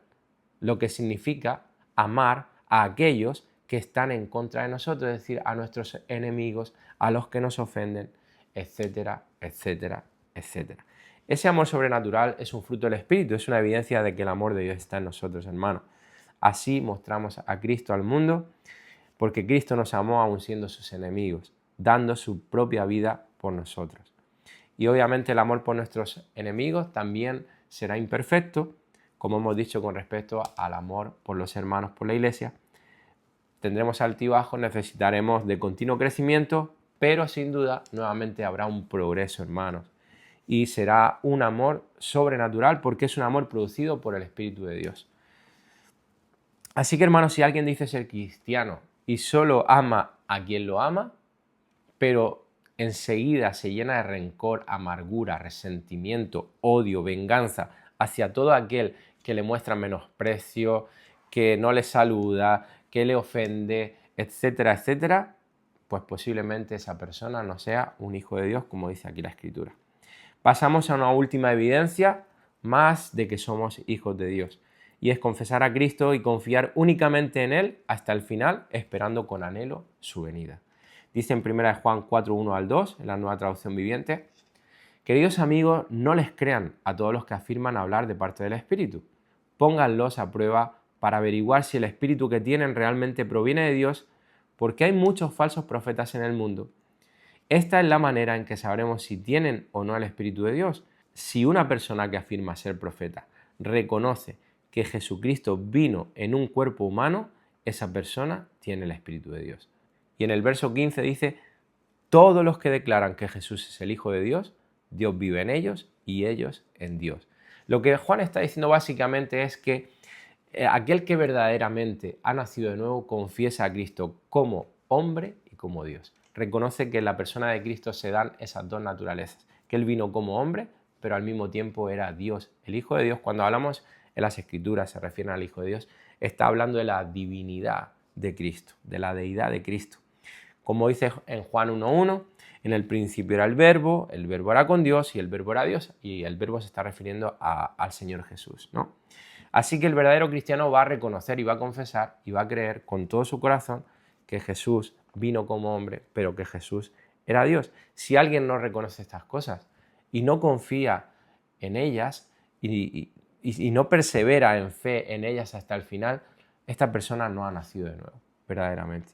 S1: lo que significa amar a aquellos que están en contra de nosotros, es decir, a nuestros enemigos, a los que nos ofenden, etcétera, etcétera, etcétera. Ese amor sobrenatural es un fruto del Espíritu, es una evidencia de que el amor de Dios está en nosotros, hermanos. Así mostramos a Cristo al mundo, porque Cristo nos amó aun siendo sus enemigos, dando su propia vida por nosotros. Y obviamente el amor por nuestros enemigos también será imperfecto, como hemos dicho con respecto al amor por los hermanos, por la iglesia. Tendremos altibajos, necesitaremos de continuo crecimiento, pero sin duda nuevamente habrá un progreso, hermanos. Y será un amor sobrenatural porque es un amor producido por el Espíritu de Dios. Así que, hermanos, si alguien dice ser cristiano y solo ama a quien lo ama, pero enseguida se llena de rencor, amargura, resentimiento, odio, venganza hacia todo aquel que le muestra menosprecio, que no le saluda, que le ofende, etcétera, etcétera, pues posiblemente esa persona no sea un hijo de Dios, como dice aquí la Escritura. Pasamos a una última evidencia más de que somos hijos de Dios, y es confesar a Cristo y confiar únicamente en Él hasta el final, esperando con anhelo su venida. Dice en 1 Juan 4, 1 al 2, en la Nueva Traducción Viviente, queridos amigos, no les crean a todos los que afirman hablar de parte del Espíritu. Pónganlos a prueba para averiguar si el Espíritu que tienen realmente proviene de Dios, porque hay muchos falsos profetas en el mundo. Esta es la manera en que sabremos si tienen o no el Espíritu de Dios. Si una persona que afirma ser profeta reconoce que Jesucristo vino en un cuerpo humano, esa persona tiene el Espíritu de Dios. Y en el verso 15 dice, todos los que declaran que Jesús es el Hijo de Dios, Dios vive en ellos y ellos en Dios. Lo que Juan está diciendo básicamente es que aquel que verdaderamente ha nacido de nuevo confiesa a Cristo como hombre y como Dios. Reconoce que en la persona de Cristo se dan esas dos naturalezas, que Él vino como hombre, pero al mismo tiempo era Dios. El Hijo de Dios, cuando hablamos en las Escrituras, se refieren al Hijo de Dios, está hablando de la divinidad de Cristo, de la deidad de Cristo. Como dice en Juan 1.1, en el principio era el verbo era con Dios y el verbo era Dios, y el verbo se está refiriendo al Señor Jesús, ¿no? Así que el verdadero cristiano va a reconocer y va a confesar y va a creer con todo su corazón que Jesús vino como hombre, pero que Jesús era Dios. Si alguien no reconoce estas cosas y no confía en ellas y no persevera en fe en ellas hasta el final, esta persona no ha nacido de nuevo, verdaderamente.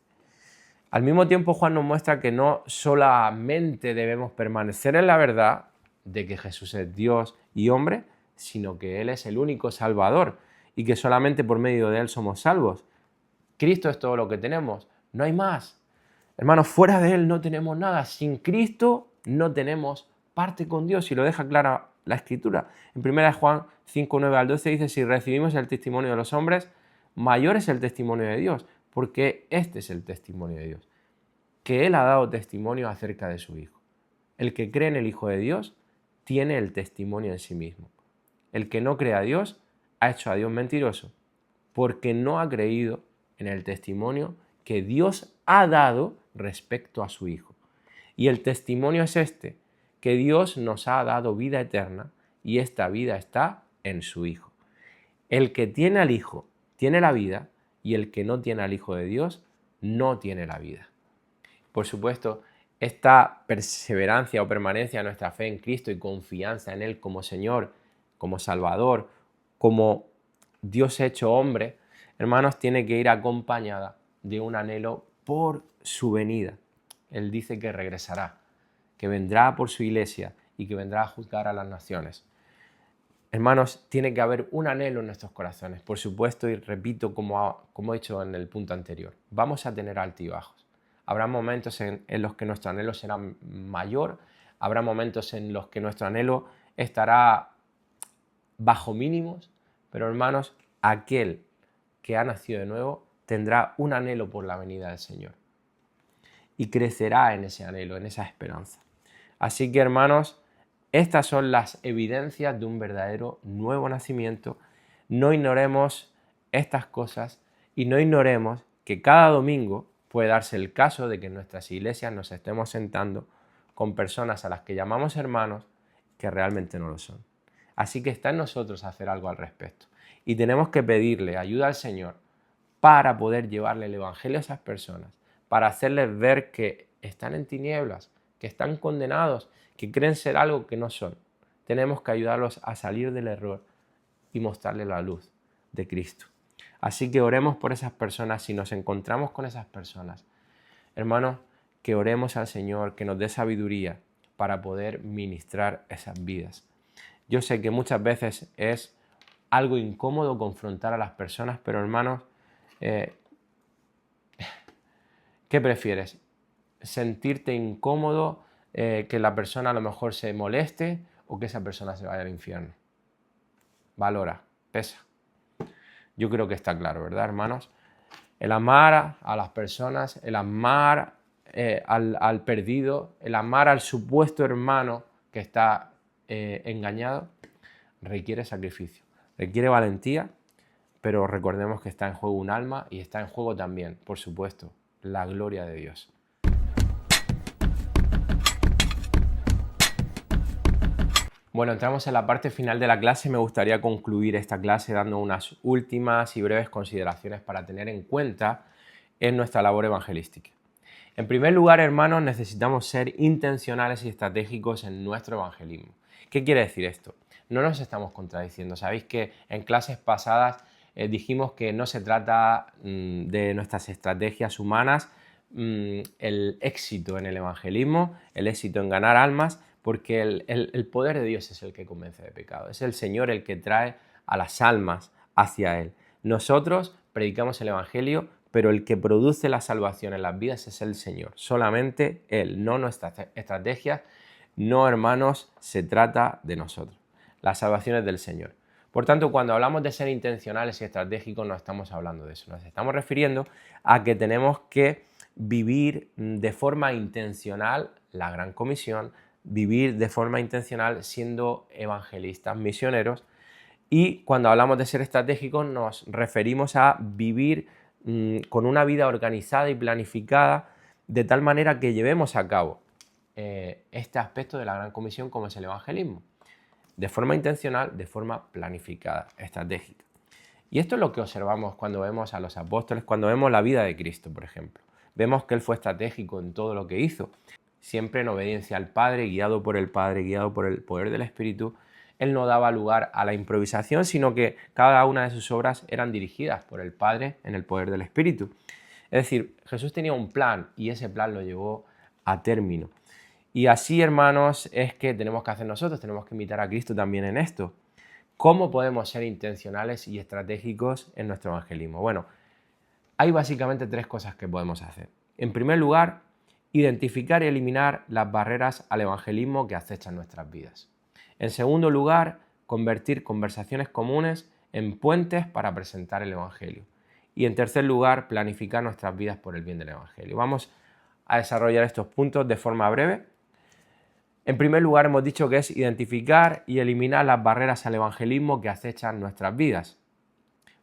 S1: Al mismo tiempo, Juan nos muestra que no solamente debemos permanecer en la verdad de que Jesús es Dios y hombre, sino que Él es el único Salvador y que solamente por medio de Él somos salvos. Cristo es todo lo que tenemos, no hay más. Hermanos, fuera de Él no tenemos nada. Sin Cristo no tenemos parte con Dios, y lo deja clara la Escritura. En 1 Juan 5, 9 al 12 dice: si recibimos el testimonio de los hombres, mayor es el testimonio de Dios, porque este es el testimonio de Dios, que Él ha dado testimonio acerca de su Hijo. El que cree en el Hijo de Dios tiene el testimonio en sí mismo. El que no cree a Dios ha hecho a Dios mentiroso, porque no ha creído en el testimonio que Dios ha dado respecto a su Hijo. Y el testimonio es este, que Dios nos ha dado vida eterna, y esta vida está en su Hijo. El que tiene al Hijo tiene la vida, y el que no tiene al Hijo de Dios no tiene la vida. Por supuesto, esta perseverancia o permanencia de nuestra fe en Cristo y confianza en Él como Señor, como Salvador, como Dios hecho hombre, hermanos, tiene que ir acompañada de un anhelo por su venida. Él dice que regresará, que vendrá por su iglesia y que vendrá a juzgar a las naciones. Hermanos, tiene que haber un anhelo en nuestros corazones. Por supuesto, y repito como he dicho en el punto anterior, vamos a tener altibajos. Habrá momentos en los que nuestro anhelo será mayor, habrá momentos en los que nuestro anhelo estará bajo mínimos, pero hermanos, aquel que ha nacido de nuevo tendrá un anhelo por la venida del Señor y crecerá en ese anhelo, en esa esperanza. Así que, hermanos, estas son las evidencias de un verdadero nuevo nacimiento. No ignoremos estas cosas y no ignoremos que cada domingo puede darse el caso de que en nuestras iglesias nos estemos sentando con personas a las que llamamos hermanos que realmente no lo son. Así que está en nosotros hacer algo al respecto. Y tenemos que pedirle ayuda al Señor para poder llevarle el Evangelio a esas personas, para hacerles ver que están en tinieblas, que están condenados, que creen ser algo que no son. Tenemos que ayudarlos a salir del error y mostrarles la luz de Cristo. Así que oremos por esas personas si nos encontramos con esas personas. Hermanos, que oremos al Señor, que nos dé sabiduría para poder ministrar esas vidas. Yo sé que muchas veces es algo incómodo confrontar a las personas, pero hermanos, ¿qué prefieres? ¿Sentirte incómodo, que la persona a lo mejor se moleste o que esa persona se vaya al infierno? Valora, pesa. Yo creo que está claro, ¿verdad, hermanos? El amar a las personas, el amar al perdido, el amar al supuesto hermano que está engañado, requiere sacrificio, requiere valentía, pero recordemos que está en juego un alma y está en juego también, por supuesto, la gloria de Dios. Bueno, entramos en la parte final de la clase. Me gustaría concluir esta clase dando unas últimas y breves consideraciones para tener en cuenta en nuestra labor evangelística. En primer lugar, hermanos, necesitamos ser intencionales y estratégicos en nuestro evangelismo. ¿Qué quiere decir esto? No nos estamos contradiciendo. Sabéis que en clases pasadas dijimos que no se trata de nuestras estrategias humanas, el éxito en el evangelismo, el éxito en ganar almas, porque el poder de Dios es el que convence de pecado. Es el Señor el que trae a las almas hacia Él. Nosotros predicamos el evangelio, pero el que produce la salvación en las vidas es el Señor. Solamente Él, no nuestras estrategias. No, hermanos, se trata de nosotros. las salvaciones del Señor. Por tanto, cuando hablamos de ser intencionales y estratégicos, no estamos hablando de eso. Nos estamos refiriendo a que tenemos que vivir de forma intencional la Gran Comisión, vivir de forma intencional siendo evangelistas, misioneros. Y cuando hablamos de ser estratégicos, nos referimos a vivir con una vida organizada y planificada, de tal manera que llevemos a cabo este aspecto de la Gran Comisión como es el evangelismo. De forma intencional, de forma planificada, estratégica. Y esto es lo que observamos cuando vemos a los apóstoles, cuando vemos la vida de Cristo, por ejemplo. Vemos que Él fue estratégico en todo lo que hizo, siempre en obediencia al Padre, guiado por el Padre, guiado por el poder del Espíritu. Él no daba lugar a la improvisación, sino que cada una de sus obras eran dirigidas por el Padre en el poder del Espíritu. Es decir, Jesús tenía un plan y ese plan lo llevó a término. Y así, hermanos, es que tenemos que hacer nosotros, tenemos que imitar a Cristo también en esto. ¿Cómo podemos ser intencionales y estratégicos en nuestro evangelismo? Bueno, hay básicamente 3 cosas que podemos hacer. En primer lugar, identificar y eliminar las barreras al evangelismo que acechan nuestras vidas. En segundo lugar, convertir conversaciones comunes en puentes para presentar el evangelio. Y en tercer lugar, planificar nuestras vidas por el bien del evangelio. Vamos a desarrollar estos puntos de forma breve. En primer lugar, hemos dicho que es identificar y eliminar las barreras al evangelismo que acechan nuestras vidas.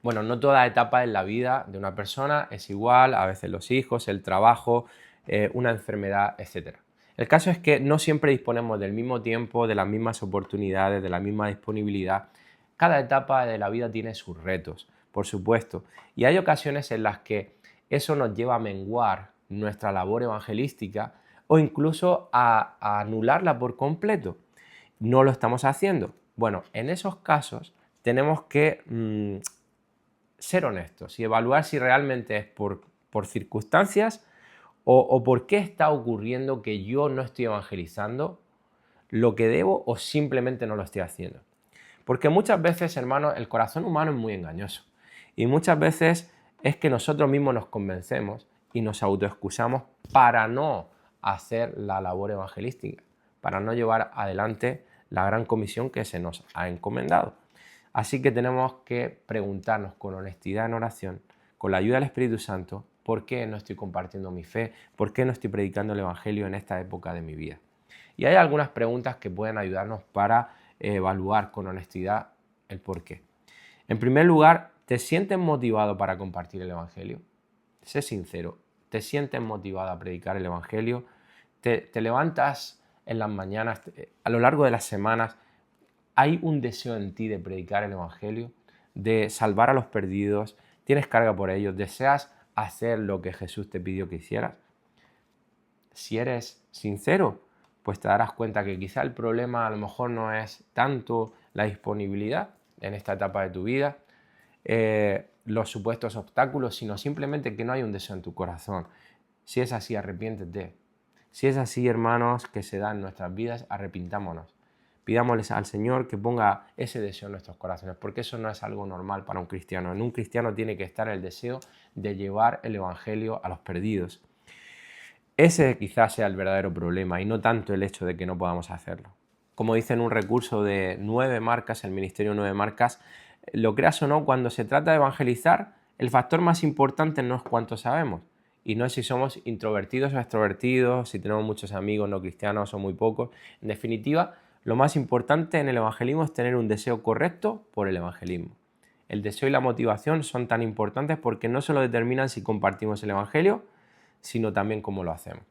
S1: Bueno, no toda etapa en la vida de una persona es igual, a veces los hijos, el trabajo, una enfermedad, etc. El caso es que no siempre disponemos del mismo tiempo, de las mismas oportunidades, de la misma disponibilidad. Cada etapa de la vida tiene sus retos, por supuesto, y hay ocasiones en las que eso nos lleva a menguar nuestra labor evangelística o incluso a anularla por completo. No lo estamos haciendo. Bueno, en esos casos tenemos que ser honestos y evaluar si realmente es por circunstancias o por qué está ocurriendo que yo no estoy evangelizando lo que debo o simplemente no lo estoy haciendo. Porque muchas veces, hermanos, el corazón humano es muy engañoso y muchas veces es que nosotros mismos nos convencemos y nos autoexcusamos para no hacer la labor evangelística, para no llevar adelante la gran comisión que se nos ha encomendado. Así que tenemos que preguntarnos con honestidad en oración, con la ayuda del Espíritu Santo, ¿por qué no estoy compartiendo mi fe? ¿Por qué no estoy predicando el Evangelio en esta época de mi vida? Y hay algunas preguntas que pueden ayudarnos para evaluar con honestidad el por qué. En primer lugar, ¿te sientes motivado para compartir el Evangelio? Sé sincero, ¿te sientes motivado a predicar el Evangelio? ¿Te levantas en las mañanas, a lo largo de las semanas? ¿Hay un deseo en ti de predicar el Evangelio, de salvar a los perdidos? ¿Tienes carga por ellos? ¿Deseas hacer lo que Jesús te pidió que hicieras? Si eres sincero, pues te darás cuenta que quizá el problema a lo mejor no es tanto la disponibilidad en esta etapa de tu vida, los supuestos obstáculos, sino simplemente que no hay un deseo en tu corazón. Si es así, arrepiéntete. Si es así, hermanos, que se da en nuestras vidas, arrepintámonos. Pidámosles al Señor que ponga ese deseo en nuestros corazones, porque eso no es algo normal para un cristiano. En un cristiano tiene que estar el deseo de llevar el Evangelio a los perdidos. Ese quizás sea el verdadero problema y no tanto el hecho de que no podamos hacerlo. Como dice en un recurso de 9 marcas, el Ministerio 9 marcas, lo creas o no, cuando se trata de evangelizar, el factor más importante no es cuánto sabemos, y no es si somos introvertidos o extrovertidos, si tenemos muchos amigos no cristianos o muy pocos. En definitiva, lo más importante en el evangelismo es tener un deseo correcto por el evangelismo. El deseo y la motivación son tan importantes porque no solo determinan si compartimos el evangelio, sino también cómo lo hacemos.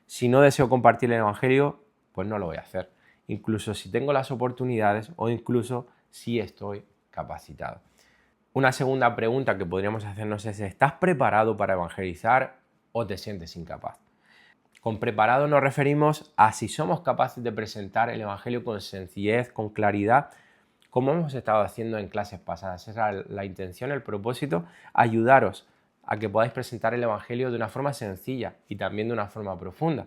S1: Si no deseo compartir el evangelio, pues no lo voy a hacer, incluso si tengo las oportunidades o incluso si estoy capacitado. Una segunda pregunta que podríamos hacernos es: ¿estás preparado para evangelizar o te sientes incapaz? Con preparado nos referimos a si somos capaces de presentar el Evangelio con sencillez, con claridad, como hemos estado haciendo en clases pasadas. Esa es la intención, el propósito, ayudaros a que podáis presentar el Evangelio de una forma sencilla y también de una forma profunda.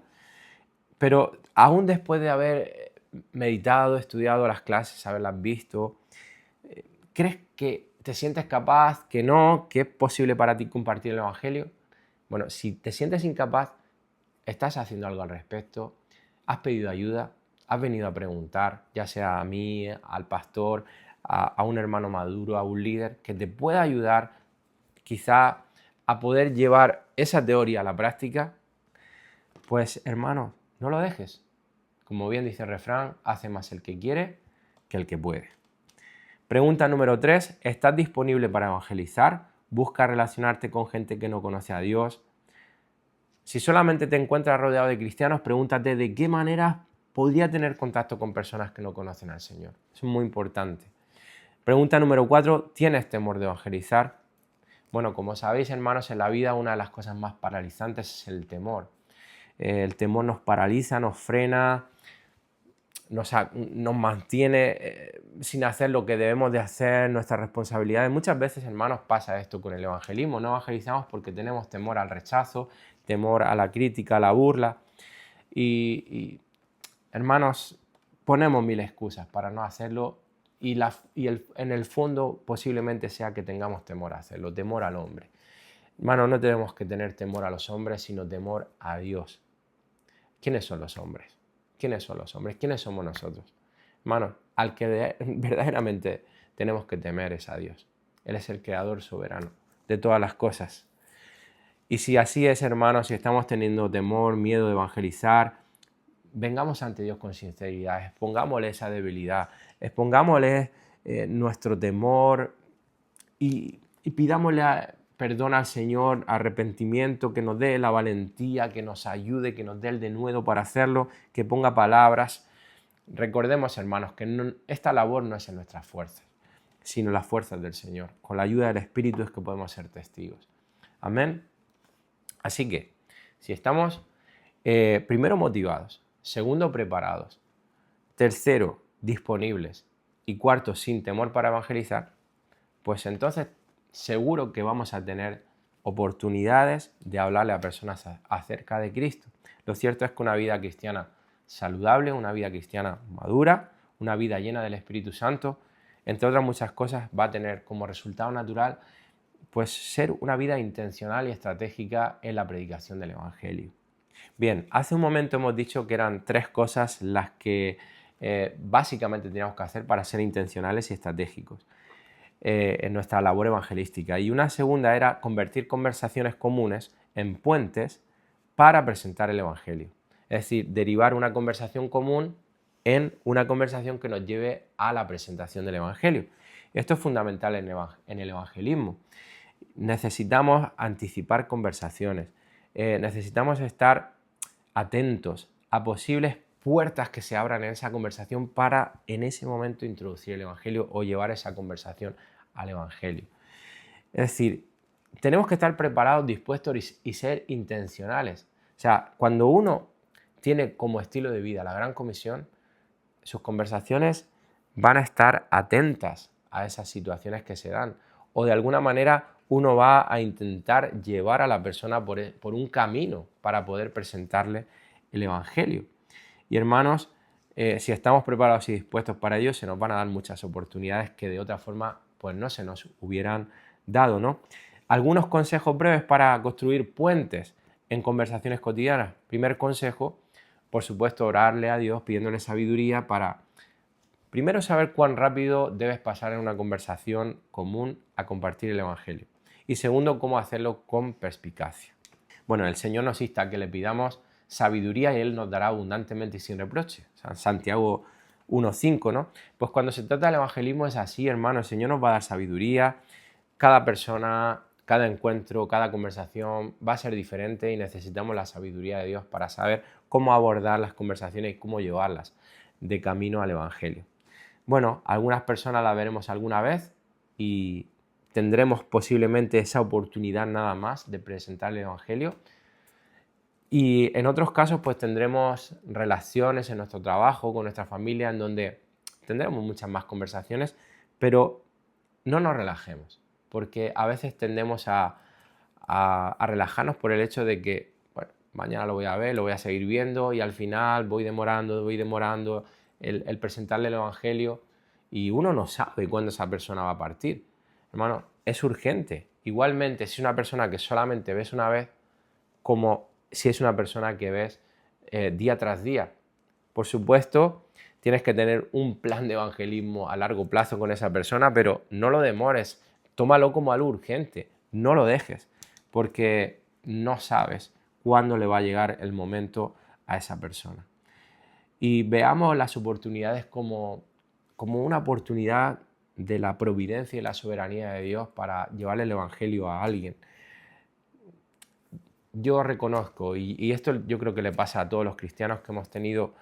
S1: Pero aún después de haber meditado, estudiado las clases, haberlas visto, ¿crees que te sientes capaz, que no, que es posible para ti compartir el Evangelio? Bueno, si te sientes incapaz, estás haciendo algo al respecto, has pedido ayuda, has venido a preguntar, ya sea a mí, al pastor, a un hermano maduro, a un líder, que te pueda ayudar quizá a poder llevar esa teoría a la práctica, pues hermano, no lo dejes. Como bien dice el refrán, hace más el que quiere que el que puede. Pregunta número 3. ¿Estás disponible para evangelizar? ¿Busca relacionarte con gente que no conoce a Dios? Si solamente te encuentras rodeado de cristianos, pregúntate de qué manera podría tener contacto con personas que no conocen al Señor. Eso es muy importante. Pregunta número 4. ¿Tienes temor de evangelizar? Bueno, como sabéis, hermanos, en la vida una de las cosas más paralizantes es el temor. El temor nos paraliza, nos frena, nos mantiene sin hacer lo que debemos de hacer, nuestras responsabilidades. Muchas veces, hermanos, pasa esto con el evangelismo. No evangelizamos porque tenemos temor al rechazo, temor a la crítica, a la burla. Hermanos, ponemos mil excusas para no hacerlo en el fondo posiblemente sea que tengamos temor a hacerlo, temor al hombre. Hermanos, no tenemos que tener temor a los hombres, sino temor a Dios. ¿Quiénes son los hombres? ¿Quiénes son los hombres? ¿Quiénes somos nosotros? Hermanos, al que verdaderamente tenemos que temer es a Dios. Él es el creador soberano de todas las cosas. Y si así es, hermanos, si estamos teniendo temor, miedo de evangelizar, vengamos ante Dios con sinceridad, expongámosle esa debilidad, expongámosle nuestro temor y pidámosle perdón al Señor, arrepentimiento, que nos dé la valentía, que nos ayude, que nos dé el denuedo para hacerlo, que ponga palabras. Recordemos, hermanos, que esta labor no es en nuestras fuerzas, sino las fuerzas del Señor. Con la ayuda del Espíritu es que podemos ser testigos. Amén. Así que, si estamos primero motivados, segundo preparados, tercero disponibles y cuarto sin temor para evangelizar, pues entonces seguro que vamos a tener oportunidades de hablarle a personas acerca de Cristo. Lo cierto es que una vida cristiana saludable, una vida cristiana madura, una vida llena del Espíritu Santo, entre otras muchas cosas, va a tener como resultado natural pues ser una vida intencional y estratégica en la predicación del Evangelio. Bien, hace un momento hemos dicho que eran 3 cosas las que básicamente teníamos que hacer para ser intencionales y estratégicos en nuestra labor evangelística. Y una segunda era convertir conversaciones comunes en puentes para presentar el Evangelio. Es decir, derivar una conversación común en una conversación que nos lleve a la presentación del Evangelio. Esto es fundamental en el evangelismo. Necesitamos anticipar conversaciones, necesitamos estar atentos a posibles puertas que se abran en esa conversación para en ese momento introducir el Evangelio o llevar esa conversación al Evangelio. Es decir, tenemos que estar preparados, dispuestos y ser intencionales. O sea, cuando uno tiene como estilo de vida la Gran Comisión, sus conversaciones van a estar atentas a esas situaciones que se dan. O de alguna manera uno va a intentar llevar a la persona por un camino para poder presentarle el Evangelio. Y hermanos, si estamos preparados y dispuestos para ello, se nos van a dar muchas oportunidades que de otra forma pues no se nos hubieran dado, ¿no? Algunos consejos breves para construir puentes en conversaciones cotidianas. Primer consejo, por supuesto, orarle a Dios pidiéndole sabiduría para primero saber cuán rápido debes pasar en una conversación común a compartir el Evangelio. Y segundo, cómo hacerlo con perspicacia. Bueno, el Señor nos insta a que le pidamos sabiduría y Él nos dará abundantemente y sin reproche. Santiago 1:5, ¿no? Pues cuando se trata del evangelismo es así, hermano, el Señor nos va a dar sabiduría. Cada persona, cada encuentro, cada conversación va a ser diferente y necesitamos la sabiduría de Dios para saber cómo abordar las conversaciones y cómo llevarlas de camino al evangelio. Bueno, algunas personas las veremos alguna vez y tendremos posiblemente esa oportunidad nada más de presentar el evangelio. Y en otros casos pues tendremos relaciones en nuestro trabajo, con nuestra familia, en donde tendremos muchas más conversaciones, pero no nos relajemos, porque a veces tendemos a relajarnos por el hecho de que, bueno, mañana lo voy a ver, lo voy a seguir viendo y al final voy demorando el presentarle el Evangelio y uno no sabe cuándo esa persona va a partir. Hermano, es urgente. Igualmente, si es una persona que solamente ves una vez, como si es una persona que ves día tras día, Por supuesto, tienes que tener un plan de evangelismo a largo plazo con esa persona, pero no lo demores, tómalo como algo urgente, no lo dejes, porque no sabes cuándo le va a llegar el momento a esa persona. Y veamos las oportunidades como una oportunidad de la providencia y la soberanía de Dios para llevarle el evangelio a alguien. Yo reconozco, y esto yo creo que le pasa a todos los cristianos, que hemos tenido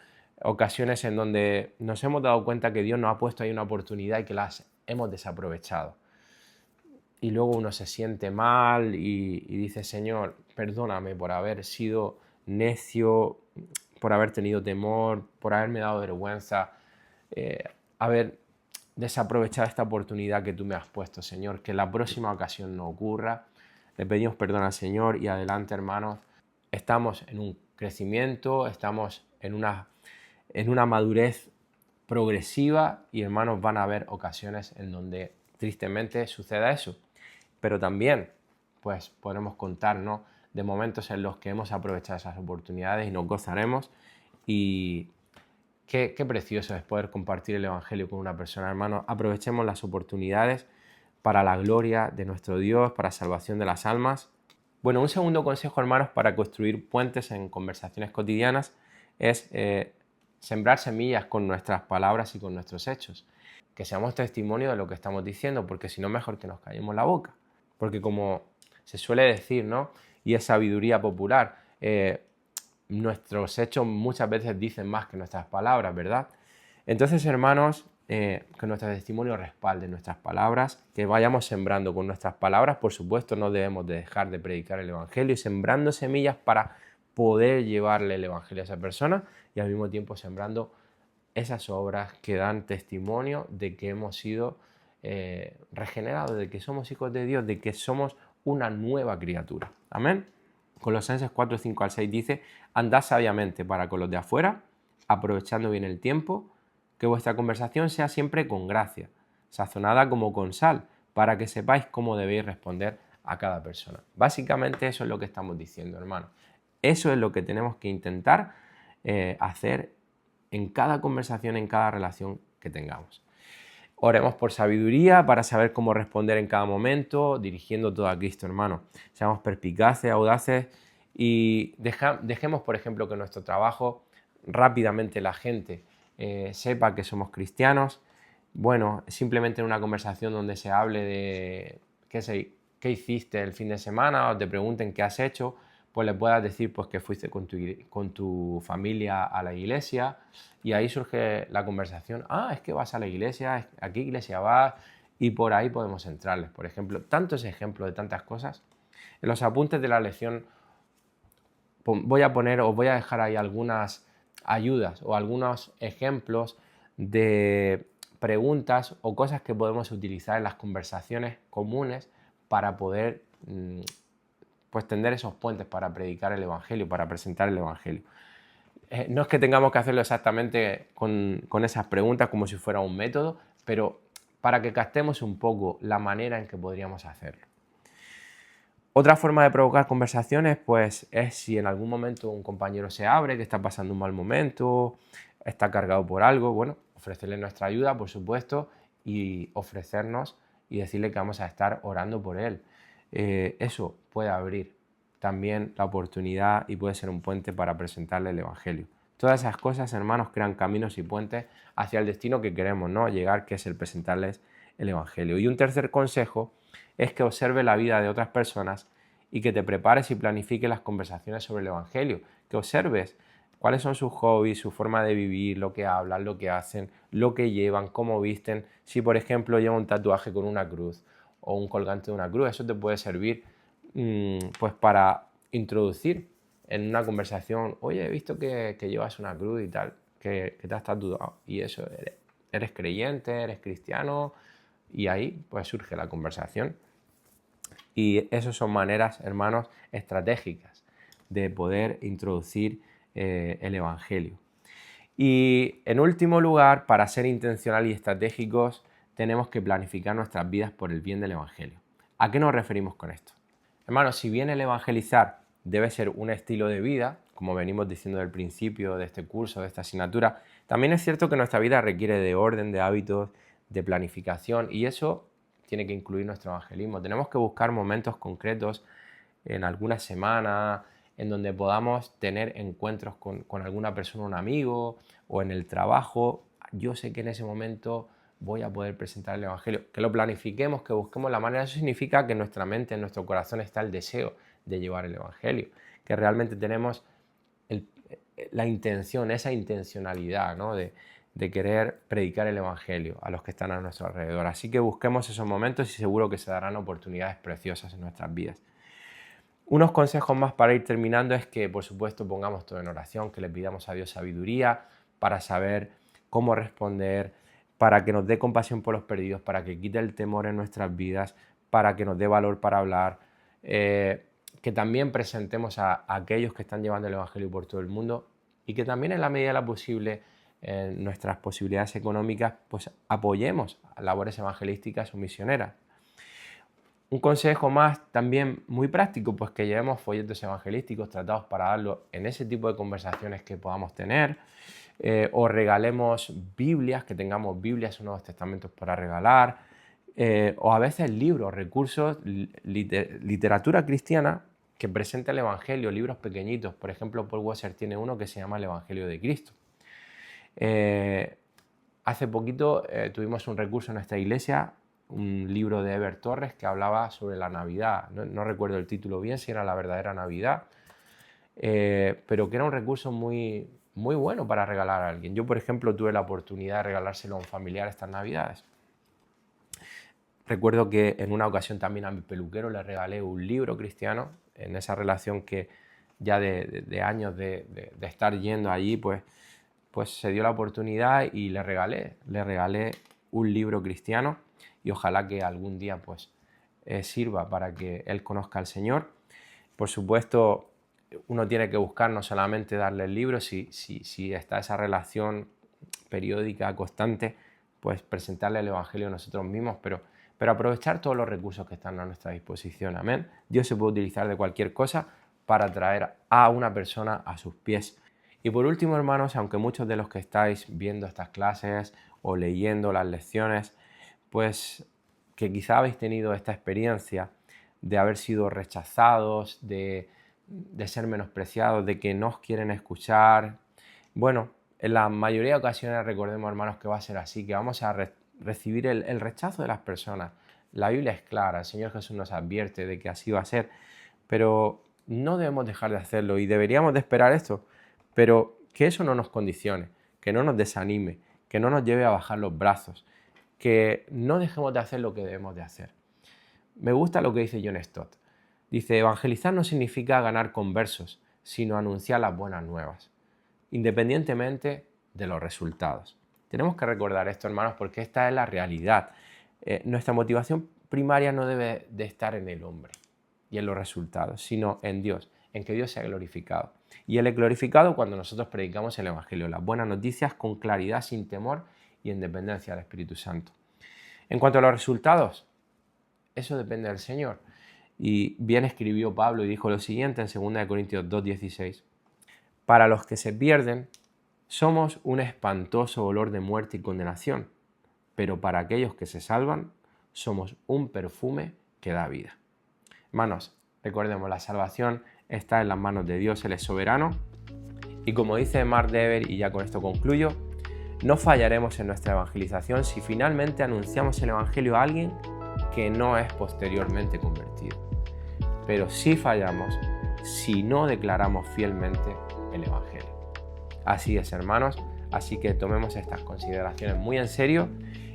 S1: ocasiones en donde nos hemos dado cuenta que Dios nos ha puesto ahí una oportunidad y que las hemos desaprovechado. Y luego uno se siente mal y dice, Señor, perdóname por haber sido necio, por haber tenido temor, por haberme dado vergüenza, haber desaprovechado esta oportunidad que tú me has puesto, Señor. Que la próxima ocasión no ocurra. Le pedimos perdón al Señor y adelante, hermanos. Estamos en un crecimiento, estamos en una madurez progresiva y, hermanos, van a haber ocasiones en donde tristemente suceda eso. Pero también, pues, podremos contar, ¿no?, de momentos en los que hemos aprovechado esas oportunidades y nos gozaremos. Y qué precioso es poder compartir el evangelio con una persona, hermanos. Aprovechemos las oportunidades para la gloria de nuestro Dios, para salvación de las almas. Bueno, un segundo consejo, hermanos, para construir puentes en conversaciones cotidianas es sembrar semillas con nuestras palabras y con nuestros hechos. Que seamos testimonio de lo que estamos diciendo, porque si no, mejor que nos callemos la boca. Porque como se suele decir, ¿no?, y es sabiduría popular, nuestros hechos muchas veces dicen más que nuestras palabras, ¿verdad? Entonces, hermanos, que nuestro testimonio respalde nuestras palabras, que vayamos sembrando con nuestras palabras. Por supuesto, no debemos de dejar de predicar el evangelio y sembrando semillas para poder llevarle el evangelio a esa persona, y al mismo tiempo sembrando esas obras que dan testimonio de que hemos sido regenerados, de que somos hijos de Dios, de que somos una nueva criatura. Amén. Colosenses 4, 5 al 6 dice: andad sabiamente para con los de afuera, aprovechando bien el tiempo, que vuestra conversación sea siempre con gracia, sazonada como con sal, para que sepáis cómo debéis responder a cada persona. Básicamente eso es lo que estamos diciendo, hermanos. Eso es lo que tenemos que intentar hacer en cada conversación, en cada relación que tengamos. Oremos por sabiduría para saber cómo responder en cada momento, dirigiendo todo a Cristo, hermano. Seamos perspicaces, audaces y dejemos, por ejemplo, que en nuestro trabajo rápidamente la gente sepa que somos cristianos. Bueno, simplemente en una conversación donde se hable de qué hiciste el fin de semana, o te pregunten qué has hecho, pues le puedas decir pues que fuiste con tu familia a la iglesia, y ahí surge la conversación. Ah, es que vas a la iglesia, ¿a qué iglesia vas? Y por ahí podemos entrarles, por ejemplo. Tantos ejemplos de tantas cosas. En los apuntes de la lección os voy a dejar ahí algunas ayudas o algunos ejemplos de preguntas o cosas que podemos utilizar en las conversaciones comunes para poder pues tender esos puentes para predicar el evangelio, para presentar el evangelio. No es que tengamos que hacerlo exactamente con esas preguntas como si fuera un método, pero para que captemos un poco la manera en que podríamos hacerlo. Otra forma de provocar conversaciones pues es si en algún momento un compañero se abre, que está pasando un mal momento, está cargado por algo, bueno, ofrecerle nuestra ayuda, por supuesto, y ofrecernos y decirle que vamos a estar orando por él. Eso puede abrir también la oportunidad y puede ser un puente para presentarle el evangelio. Todas esas cosas, hermanos, crean caminos y puentes hacia el destino que queremos, ¿no?, llegar, que es el presentarles el evangelio. Y un tercer consejo es que observe la vida de otras personas y que te prepares y planifiques las conversaciones sobre el evangelio. Que observes cuáles son sus hobbies, su forma de vivir, lo que hablan, lo que hacen, lo que llevan, cómo visten. Si, por ejemplo, lleva un tatuaje con una cruz o un colgante de una cruz, eso te puede servir pues para introducir en una conversación: oye, he visto que llevas una cruz y tal, que te has tatuado, y eso, eres creyente, eres cristiano, y ahí pues surge la conversación. Y esas son maneras, hermanos, estratégicas de poder introducir el evangelio. Y en último lugar, para ser intencional y estratégicos, tenemos que planificar nuestras vidas por el bien del evangelio. ¿A qué nos referimos con esto? Hermanos, si bien el evangelizar debe ser un estilo de vida, como venimos diciendo del principio de este curso, de esta asignatura, también es cierto que nuestra vida requiere de orden, de hábitos, de planificación, y eso tiene que incluir nuestro evangelismo. Tenemos que buscar momentos concretos en alguna semana en donde podamos tener encuentros con alguna persona, un amigo, o en el trabajo. Yo sé que en ese momento voy a poder presentar el evangelio. Que lo planifiquemos, que busquemos la manera. Eso significa que en nuestra mente, en nuestro corazón está el deseo de llevar el evangelio, que realmente tenemos la intención, esa intencionalidad, ¿no? de querer predicar el evangelio a los que están a nuestro alrededor. Así que busquemos esos momentos y seguro que se darán oportunidades preciosas en nuestras vidas. Unos consejos más para ir terminando es que, por supuesto, pongamos todo en oración, que le pidamos a Dios sabiduría para saber cómo responder, para que nos dé compasión por los perdidos, para que quite el temor en nuestras vidas, para que nos dé valor para hablar, que también presentemos a aquellos que están llevando el evangelio por todo el mundo y que también en la medida de lo posible, en nuestras posibilidades económicas, pues apoyemos a labores evangelísticas o misioneras. Un consejo más también muy práctico, pues que llevemos folletos evangelísticos tratados para darlo en ese tipo de conversaciones que podamos tener, o regalemos Biblias, que tengamos Biblias o Nuevos Testamentos para regalar, o a veces libros, recursos, literatura cristiana que presente el Evangelio, libros pequeñitos. Por ejemplo, Paul Washer tiene uno que se llama El Evangelio de Cristo. Hace poquito tuvimos un recurso en nuestra iglesia, un libro de Eber Torres que hablaba sobre la Navidad. No recuerdo el título bien, si era La verdadera Navidad, pero que era un recurso muy bueno para regalar a alguien. Yo, por ejemplo, tuve la oportunidad de regalárselo a un familiar estas Navidades. Recuerdo que en una ocasión también a mi peluquero le regalé un libro cristiano, en esa relación que ya de años de estar yendo allí, pues se dio la oportunidad y le regalé un libro cristiano, y ojalá que algún día pues sirva para que él conozca al Señor. Por supuesto, uno tiene que buscar no solamente darle el libro, si está esa relación periódica, constante, pues presentarle el evangelio nosotros mismos, pero aprovechar todos los recursos que están a nuestra disposición. Amén. Dios se puede utilizar de cualquier cosa para traer a una persona a sus pies. Y por último, hermanos, aunque muchos de los que estáis viendo estas clases o leyendo las lecciones, pues que quizá habéis tenido esta experiencia de haber sido rechazados, de ser menospreciados, de que no os quieren escuchar. Bueno, en la mayoría de ocasiones recordemos, hermanos, que va a ser así, que vamos a recibir el rechazo de las personas. La Biblia es clara, el Señor Jesús nos advierte de que así va a ser, pero no debemos dejar de hacerlo y deberíamos de esperar esto, pero que eso no nos condicione, que no nos desanime, que no nos lleve a bajar los brazos, que no dejemos de hacer lo que debemos de hacer. Me gusta lo que dice John Stott. Dice, evangelizar no significa ganar conversos, sino anunciar las buenas nuevas, independientemente de los resultados. Tenemos que recordar esto, hermanos, porque esta es la realidad. Nuestra motivación primaria no debe de estar en el hombre y en los resultados, sino en Dios, en que Dios sea glorificado. Y Él es glorificado cuando nosotros predicamos el Evangelio, las buenas noticias con claridad, sin temor y en dependencia del Espíritu Santo. En cuanto a los resultados, eso depende del Señor. Y bien escribió Pablo y dijo lo siguiente en 2 Corintios 2:16. Para los que se pierden, somos un espantoso olor de muerte y condenación, pero para aquellos que se salvan, somos un perfume que da vida. Hermanos, recordemos, la salvación está en las manos de Dios, Él es soberano. Y como dice Mark Dever, y ya con esto concluyo, no fallaremos en nuestra evangelización si finalmente anunciamos el evangelio a alguien que no es posteriormente convertido. Pero sí fallamos si no declaramos fielmente el evangelio. Así es, hermanos, así que tomemos estas consideraciones muy en serio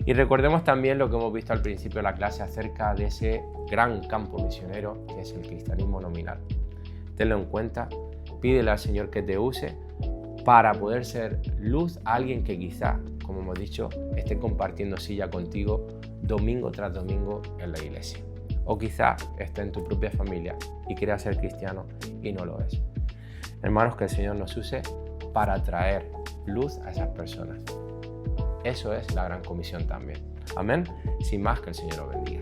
S1: y recordemos también lo que hemos visto al principio de la clase acerca de ese gran campo misionero que es el cristianismo nominal. Tenlo en cuenta, pídele al Señor que te use para poder ser luz a alguien que quizá, como hemos dicho, esté compartiendo silla contigo domingo tras domingo en la iglesia. O quizá esté en tu propia familia y quiera ser cristiano y no lo es. Hermanos, que el Señor nos use para traer luz a esas personas. Eso es la gran comisión también. Amén. Sin más, que el Señor os bendiga.